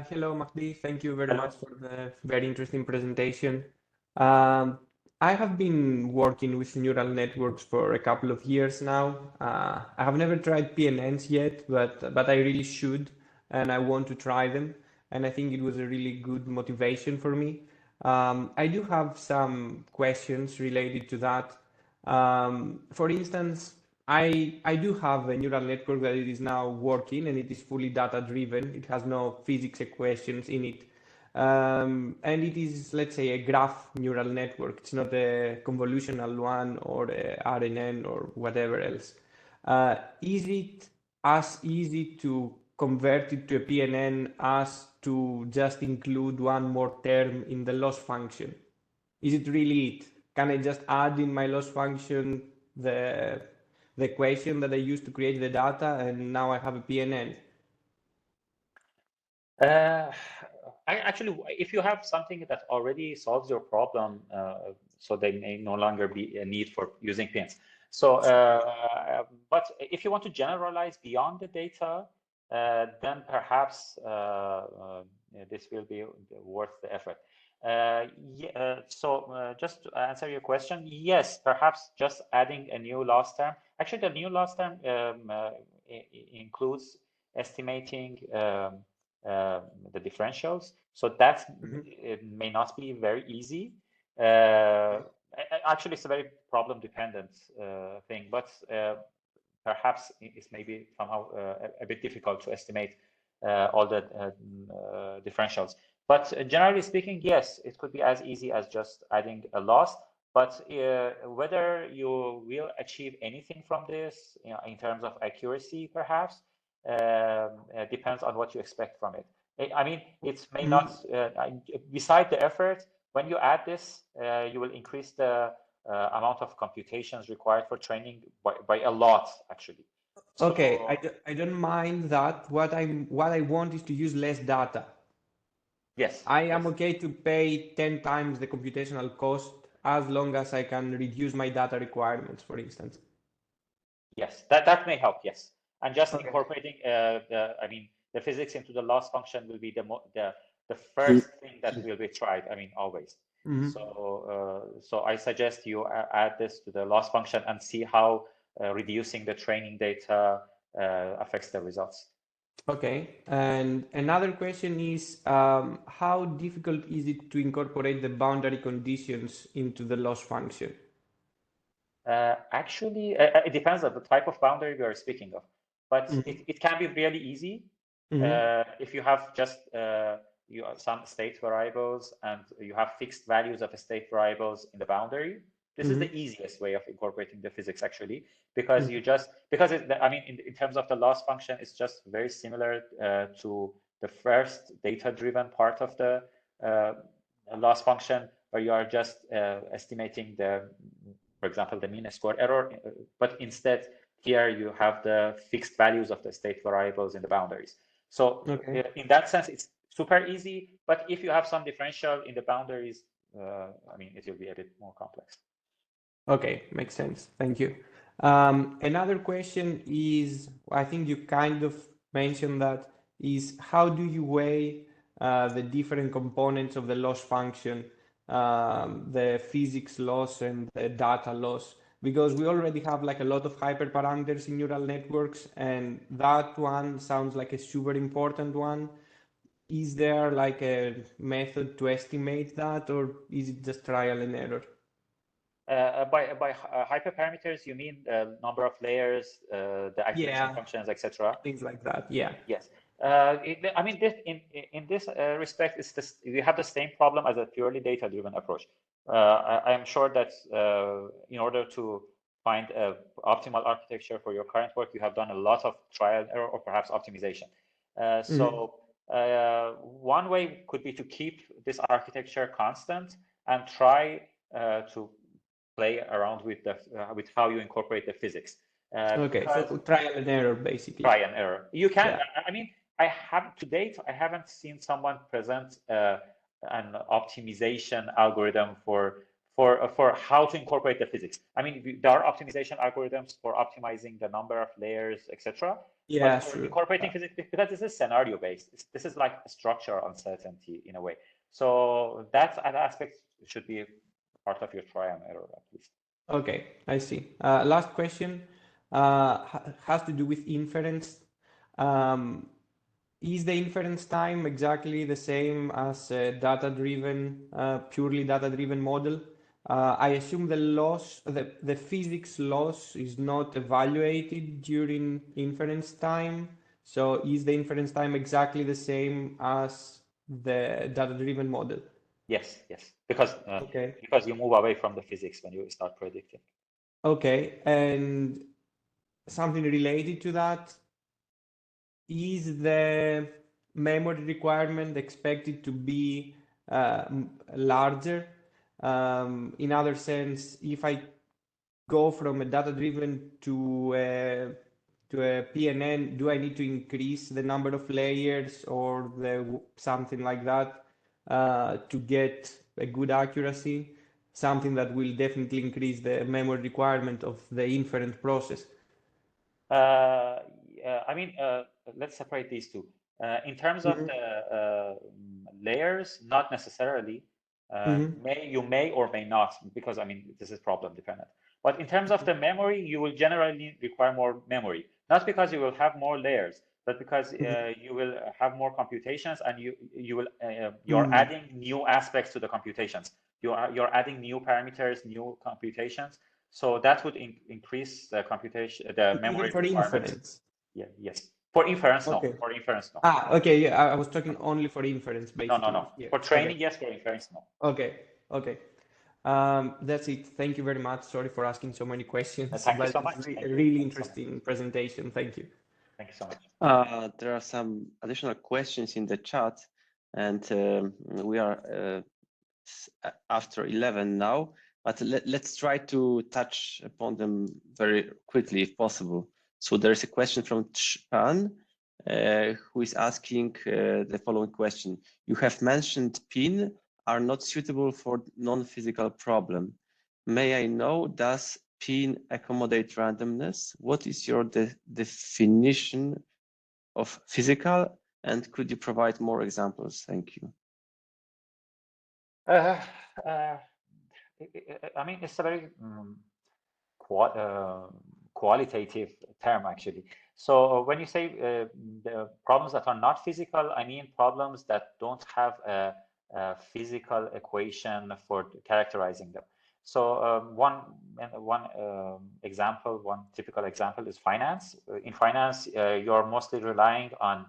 [SPEAKER 5] Hello, Mahdi. Thank you very
[SPEAKER 2] Hello.
[SPEAKER 5] much for the very interesting presentation. I have been working with neural networks for a couple of years now. I have never tried PNNs yet, but I really should, and I want to try them. And I think it was a really good motivation for me. I do have some questions related to that. For instance, I do have a neural network that it is now working, and it is fully data driven. It has no physics equations in it. And it is, let's say, a graph neural network. It's not a convolutional one or a RNN or whatever else. Is it as easy to convert it to a PNN as to just include one more term in the loss function? Is it really it? Can I just add in my loss function the equation that I used to create the data, and now I have a PNN?
[SPEAKER 2] Actually, if you have something that already solves your problem, so there may no longer be a need for using pins. So, but if you want to generalize beyond the data, then perhaps this will be worth the effort. Just to answer your question, yes, perhaps just adding a new loss term. Actually, the new loss term includes estimating the differentials. So that it may not be very easy. Actually, it's a very problem dependent thing, but perhaps it's maybe somehow a bit difficult to estimate all the differentials. But generally speaking, yes, it could be as easy as just adding a loss. But whether you will achieve anything from this, in terms of accuracy, perhaps, depends on what you expect from it. I mean, it may not, beside the effort, when you add this, you will increase the amount of computations required for training by a lot, actually.
[SPEAKER 5] Okay, I don't mind that. What I want is to use less data.
[SPEAKER 2] Yes.
[SPEAKER 5] I am okay to pay 10 times the computational cost as long as I can reduce my data requirements, for instance.
[SPEAKER 2] Yes, that may help, yes. And just incorporating the physics into the loss function will be the first thing that will be tried, always. So I suggest you add this to the loss function and see how reducing the training data affects the results.
[SPEAKER 5] Okay, and another question is, how difficult is it to incorporate the boundary conditions into the loss function?
[SPEAKER 2] Actually, it depends on the type of boundary we are speaking of, but it can be really easy if you have just you have some state variables and you have fixed values of state variables in the boundary. This is the easiest way of incorporating the physics, actually, because you just in terms of the loss function, it's just very similar to the first data-driven part of the loss function, where you are just estimating for example, the mean square error, but instead here you have the fixed values of the state variables in the boundaries. So in that sense, it's super easy, but if you have some differential in the boundaries, it will be a bit more complex.
[SPEAKER 5] Okay, makes sense. Thank you. Another question is, I think you kind of mentioned that, is how do you weigh the different components of the loss function the physics loss and the data loss, because we already have like a lot of hyperparameters in neural networks, and that one sounds like a super important one. Is there like a method to estimate that, or is it just trial and error?
[SPEAKER 2] By hyperparameters, you mean number of layers, the activation functions, etc.
[SPEAKER 5] Things like that. Yeah.
[SPEAKER 2] Yes. I mean, in this respect, we have the same problem as a purely data-driven approach. I am sure that in order to find an optimal architecture for your current work, you have done a lot of trial and error or perhaps optimization. So one way could be to keep this architecture constant and try to play around with how you incorporate the physics.
[SPEAKER 5] Okay, so trial and error, basically.
[SPEAKER 2] Try and error. You can. I mean, to date, I haven't seen someone present an optimization algorithm for how to incorporate the physics. I mean, there are optimization algorithms for optimizing the number of layers, etc.
[SPEAKER 5] Yeah,
[SPEAKER 2] but for
[SPEAKER 5] sure.
[SPEAKER 2] incorporating physics, because this is scenario based. This is like structural uncertainty in a way. So that aspect should be part of your try and error at least.
[SPEAKER 5] Okay, I see. Last question has to do with inference. Is the inference time exactly the same as a data-driven, purely data-driven model? I assume the loss, the physics loss is not evaluated during inference time. So is the inference time exactly the same as the data-driven model?
[SPEAKER 2] Yes, because you move away from the physics when you start predicting.
[SPEAKER 5] Okay, and something related to that, is the memory requirement expected to be larger? In other sense, if I go from a data-driven to a PNN, do I need to increase the number of layers or something like that to get a good accuracy? Something that will definitely increase the memory requirement of the inference process.
[SPEAKER 2] I mean, let's separate these two. In terms of the layers, not necessarily. You may or may not, because I mean, this is problem dependent. But in terms of the memory, you will generally require more memory, not because you will have more layers, but because you will have more computations, and you're adding new aspects to the computations. You're adding new parameters, new computations. So that would increase the computation, the memory
[SPEAKER 5] for inference.
[SPEAKER 2] Yeah, yes. For inference,
[SPEAKER 5] okay.
[SPEAKER 2] no. For inference, no.
[SPEAKER 5] Okay. Yeah, I was talking only for inference, basically.
[SPEAKER 2] No.
[SPEAKER 5] Yeah.
[SPEAKER 2] For training, yes. For inference, no.
[SPEAKER 5] Okay. That's it. Thank you very much. Sorry for asking so many questions.
[SPEAKER 2] Thank you so much.
[SPEAKER 5] Really interesting presentation. Thank you.
[SPEAKER 2] Thank you so much.
[SPEAKER 1] There are some additional questions in the chat, and we are after 11 now, but let's try to touch upon them very quickly if possible. So there's a question from Chan, who is asking the following question. You have mentioned PIN are not suitable for non-physical problem. May I know, does PIN accommodate randomness? What is your definition of physical, and could you provide more examples? Thank you.
[SPEAKER 2] I mean, it's a very qualitative term, actually. So when you say the problems that are not physical, I mean problems that don't have a physical equation for characterizing them. So one typical example is finance. In finance, you're mostly relying on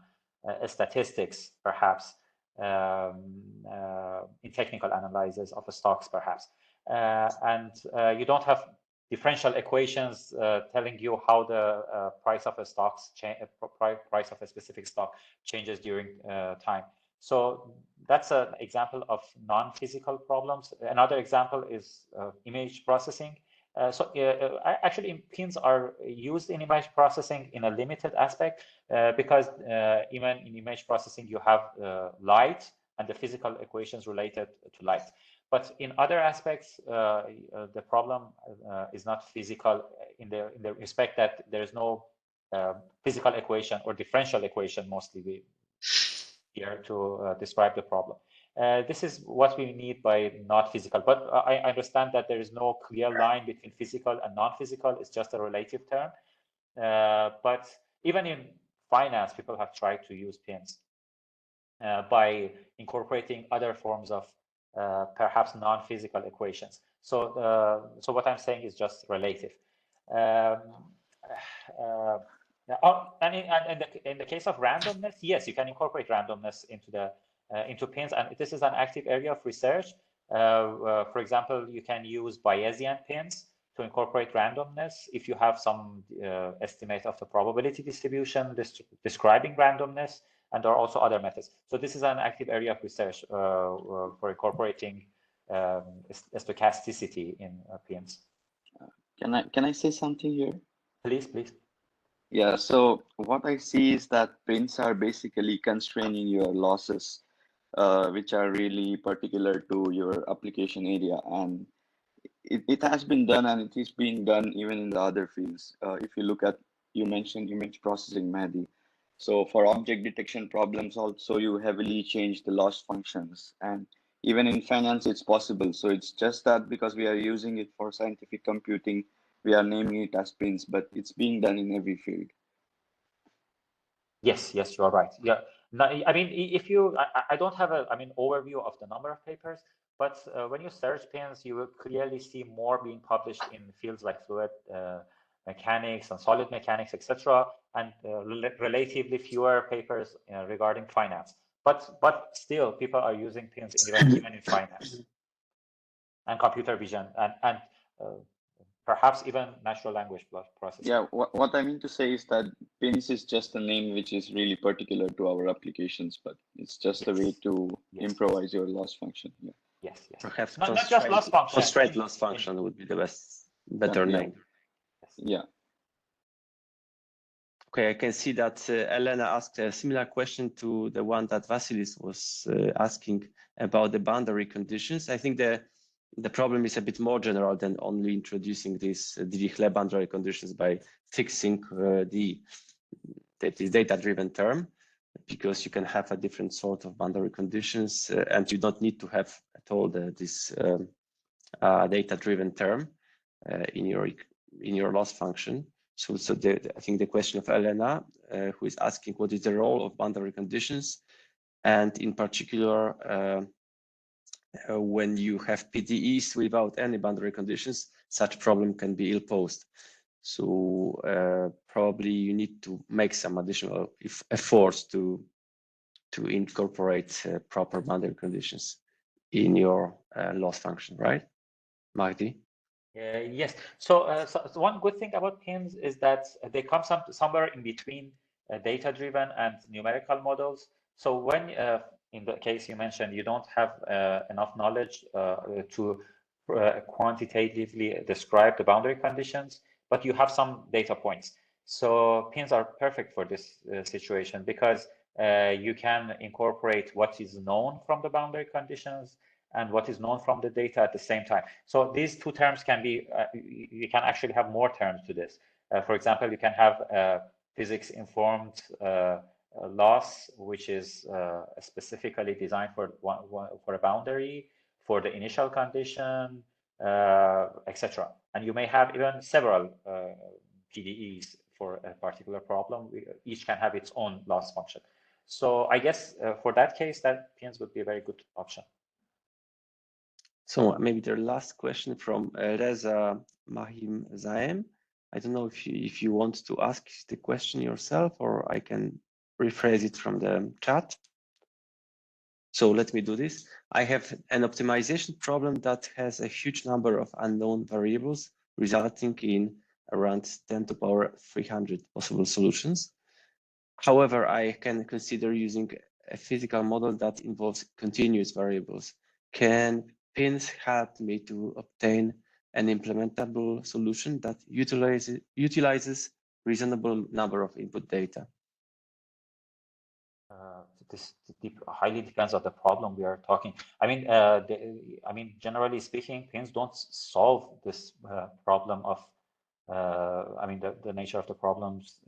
[SPEAKER 2] statistics, perhaps, in technical analysis of stocks, perhaps. And you don't have differential equations telling you how the price of a price of a specific stock changes during time. So that's an example of non-physical problems. Another example is image processing. Actually, pins are used in image processing in a limited aspect because even in image processing you have light and the physical equations related to light. But in other aspects, the problem is not physical in the respect that there is no physical equation or differential equation, mostly here to describe the problem. This is what we need by not physical, but I understand that there is no clear line between physical and non-physical. It's just a relative term. But even in finance, people have tried to use pins by incorporating other forms of perhaps non-physical equations. So, so what I'm saying is just relative. And in the case of randomness, yes, you can incorporate randomness into pins, and this is an active area of research. For example, you can use Bayesian pins to incorporate randomness if you have some estimate of the probability distribution describing randomness, and there are also other methods. So this is an active area of research for incorporating stochasticity in pins.
[SPEAKER 6] Can I say something here?
[SPEAKER 2] Please, please.
[SPEAKER 6] Yeah, so what I see is that pins are basically constraining your losses, which are really particular to your application area. And it has been done, and it is being done even in the other fields. If you look at, you mentioned image processing, Mahdi. So for object detection problems also, you heavily change the loss functions. And even in finance, it's possible. So it's just that because we are using it for scientific computing, we are naming it as pins, but it's being done in every field.
[SPEAKER 2] Yes, yes, you are right. Yeah, no, I mean, if you, I don't have a, overview of the number of papers, but when you search pins, you will clearly see more being published in fields like fluid mechanics and solid mechanics, etc., and relatively fewer papers regarding finance. But still, people are using pins even in finance and computer vision and perhaps even natural language processing.
[SPEAKER 6] Yeah, what I mean to say is that pins is just a name which is really particular to our applications, but it's just a way to improvise your loss function. Yeah.
[SPEAKER 2] Yes, yes.
[SPEAKER 1] Perhaps
[SPEAKER 2] not just loss function.
[SPEAKER 1] Constraint loss function would be the better name.
[SPEAKER 6] Yeah.
[SPEAKER 1] Okay, I can see that Elena asked a similar question to the one that Vasilis was asking about the boundary conditions. I think the problem is a bit more general than only introducing these Dirichlet boundary conditions by fixing this data-driven term, because you can have a different sort of boundary conditions and you don't need to have at all this data-driven term in your loss function. So I think the question of Elena, who is asking what is the role of boundary conditions, and in particular, when you have PDEs without any boundary conditions, such problem can be ill-posed. So probably you need to make some additional efforts to incorporate proper boundary conditions in your loss function, right, Mahdi?
[SPEAKER 2] Yes. So, so one good thing about pins is that they come somewhere in between data-driven and numerical models. So when, in the case you mentioned, you don't have enough knowledge to quantitatively describe the boundary conditions, but you have some data points. So pins are perfect for this situation because you can incorporate what is known from the boundary conditions and what is known from the data at the same time. So these two terms can be, you can actually have more terms to this. For example, you can have physics-informed loss, which is specifically designed for a boundary, for the initial condition, etc. And you may have even several PDEs for a particular problem. Each can have its own loss function. So I guess for that case, that pins would be a very good option.
[SPEAKER 1] So maybe the last question from Reza Mahim Zaem. I don't know if you want to ask the question yourself, or I can rephrase it from the chat. So let me do this. I have an optimization problem that has a huge number of unknown variables, resulting in around 10 to the power 300 possible solutions. However, I can consider using a physical model that involves continuous variables. Can pins help me to obtain an implementable solution that utilizes reasonable number of input data?
[SPEAKER 2] This highly depends on the problem we are talking. I mean, generally speaking, pins don't solve this problem of, the nature of the problems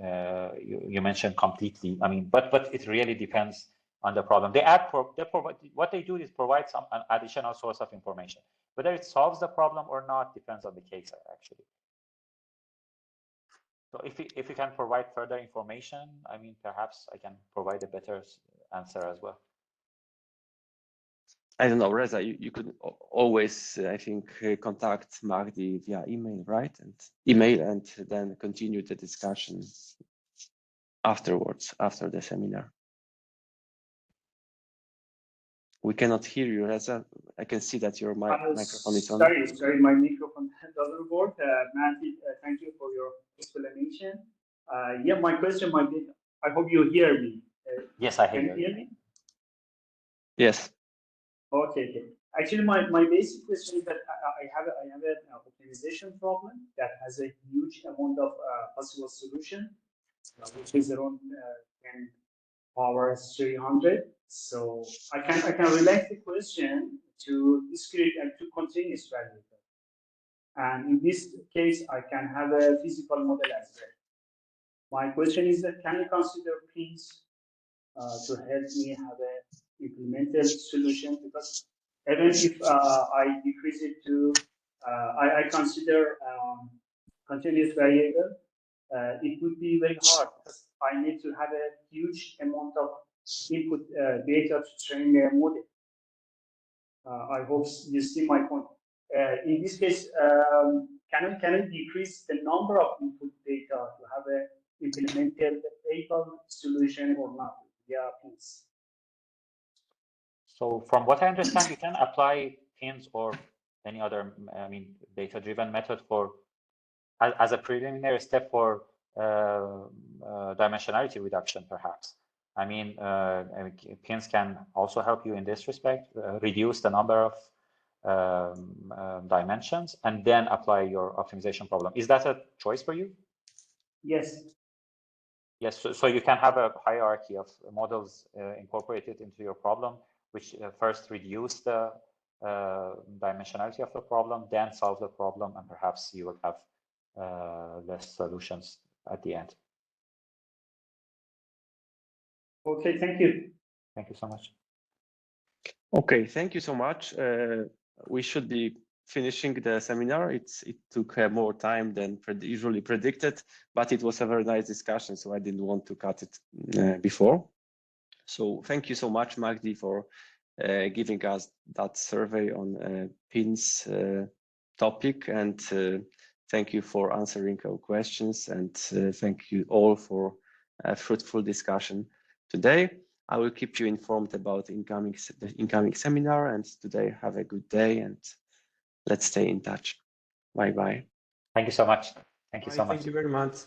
[SPEAKER 2] you mentioned completely. I mean, but it really depends on the problem. They add, what they do is provide an additional source of information. Whether it solves the problem or not depends on the case, actually. So if you can provide further information, I mean, perhaps I can provide a better answer as well.
[SPEAKER 1] I don't know, Reza, you could always, I think, contact Mahdi via email, right? And then continue the discussion afterwards, after the seminar. We cannot hear you, Reza. I can see that your microphone is on.
[SPEAKER 7] Sorry, my microphone doesn't work. Mahdi, thank you for your explanation. Yeah, my question might be, I hope you hear me.
[SPEAKER 2] Yes, I hear you.
[SPEAKER 7] Can you hear me?
[SPEAKER 1] Yes.
[SPEAKER 7] Okay. Actually, my basic question is that I have an optimization problem that has a huge amount of possible solution, which is around 10 power 300. So I can relate the question to discrete and to continuous variable. And in this case, I can have a physical model as well. My question is that can you consider pins to help me have a implemented solution? Because even if I decrease it to, I consider continuous variable, it would be very hard because I need to have a huge amount of input data to train a model. I hope you see my point. In this case, can it decrease the number of input data to have a implemented able solution or not? Yeah, please.
[SPEAKER 2] So from what I understand, you can apply pins or any other, I mean, data-driven method for as a preliminary step for dimensionality reduction, perhaps. I mean, pins can also help you in this respect, reduce the number of dimensions, and then apply your optimization problem. Is that a choice for you?
[SPEAKER 7] Yes.
[SPEAKER 2] Yes, so you can have a hierarchy of models incorporated into your problem, which first reduce the dimensionality of the problem, then solve the problem, and perhaps you will have less solutions at the end.
[SPEAKER 7] Okay, thank you.
[SPEAKER 2] Thank you so much.
[SPEAKER 1] Okay, thank you so much. We should be finishing the seminar. It took more time than usually predicted, but it was a very nice discussion, so I didn't want to cut it before. So thank you so much, Mahdi, for giving us that survey on pins topic, and thank you for answering our questions, and thank you all for a fruitful discussion today. I will keep you informed about the incoming seminar, and today have a good day, and let's stay in touch. Bye-bye.
[SPEAKER 2] Thank you so much. Thank you so much.
[SPEAKER 5] Thank you very much.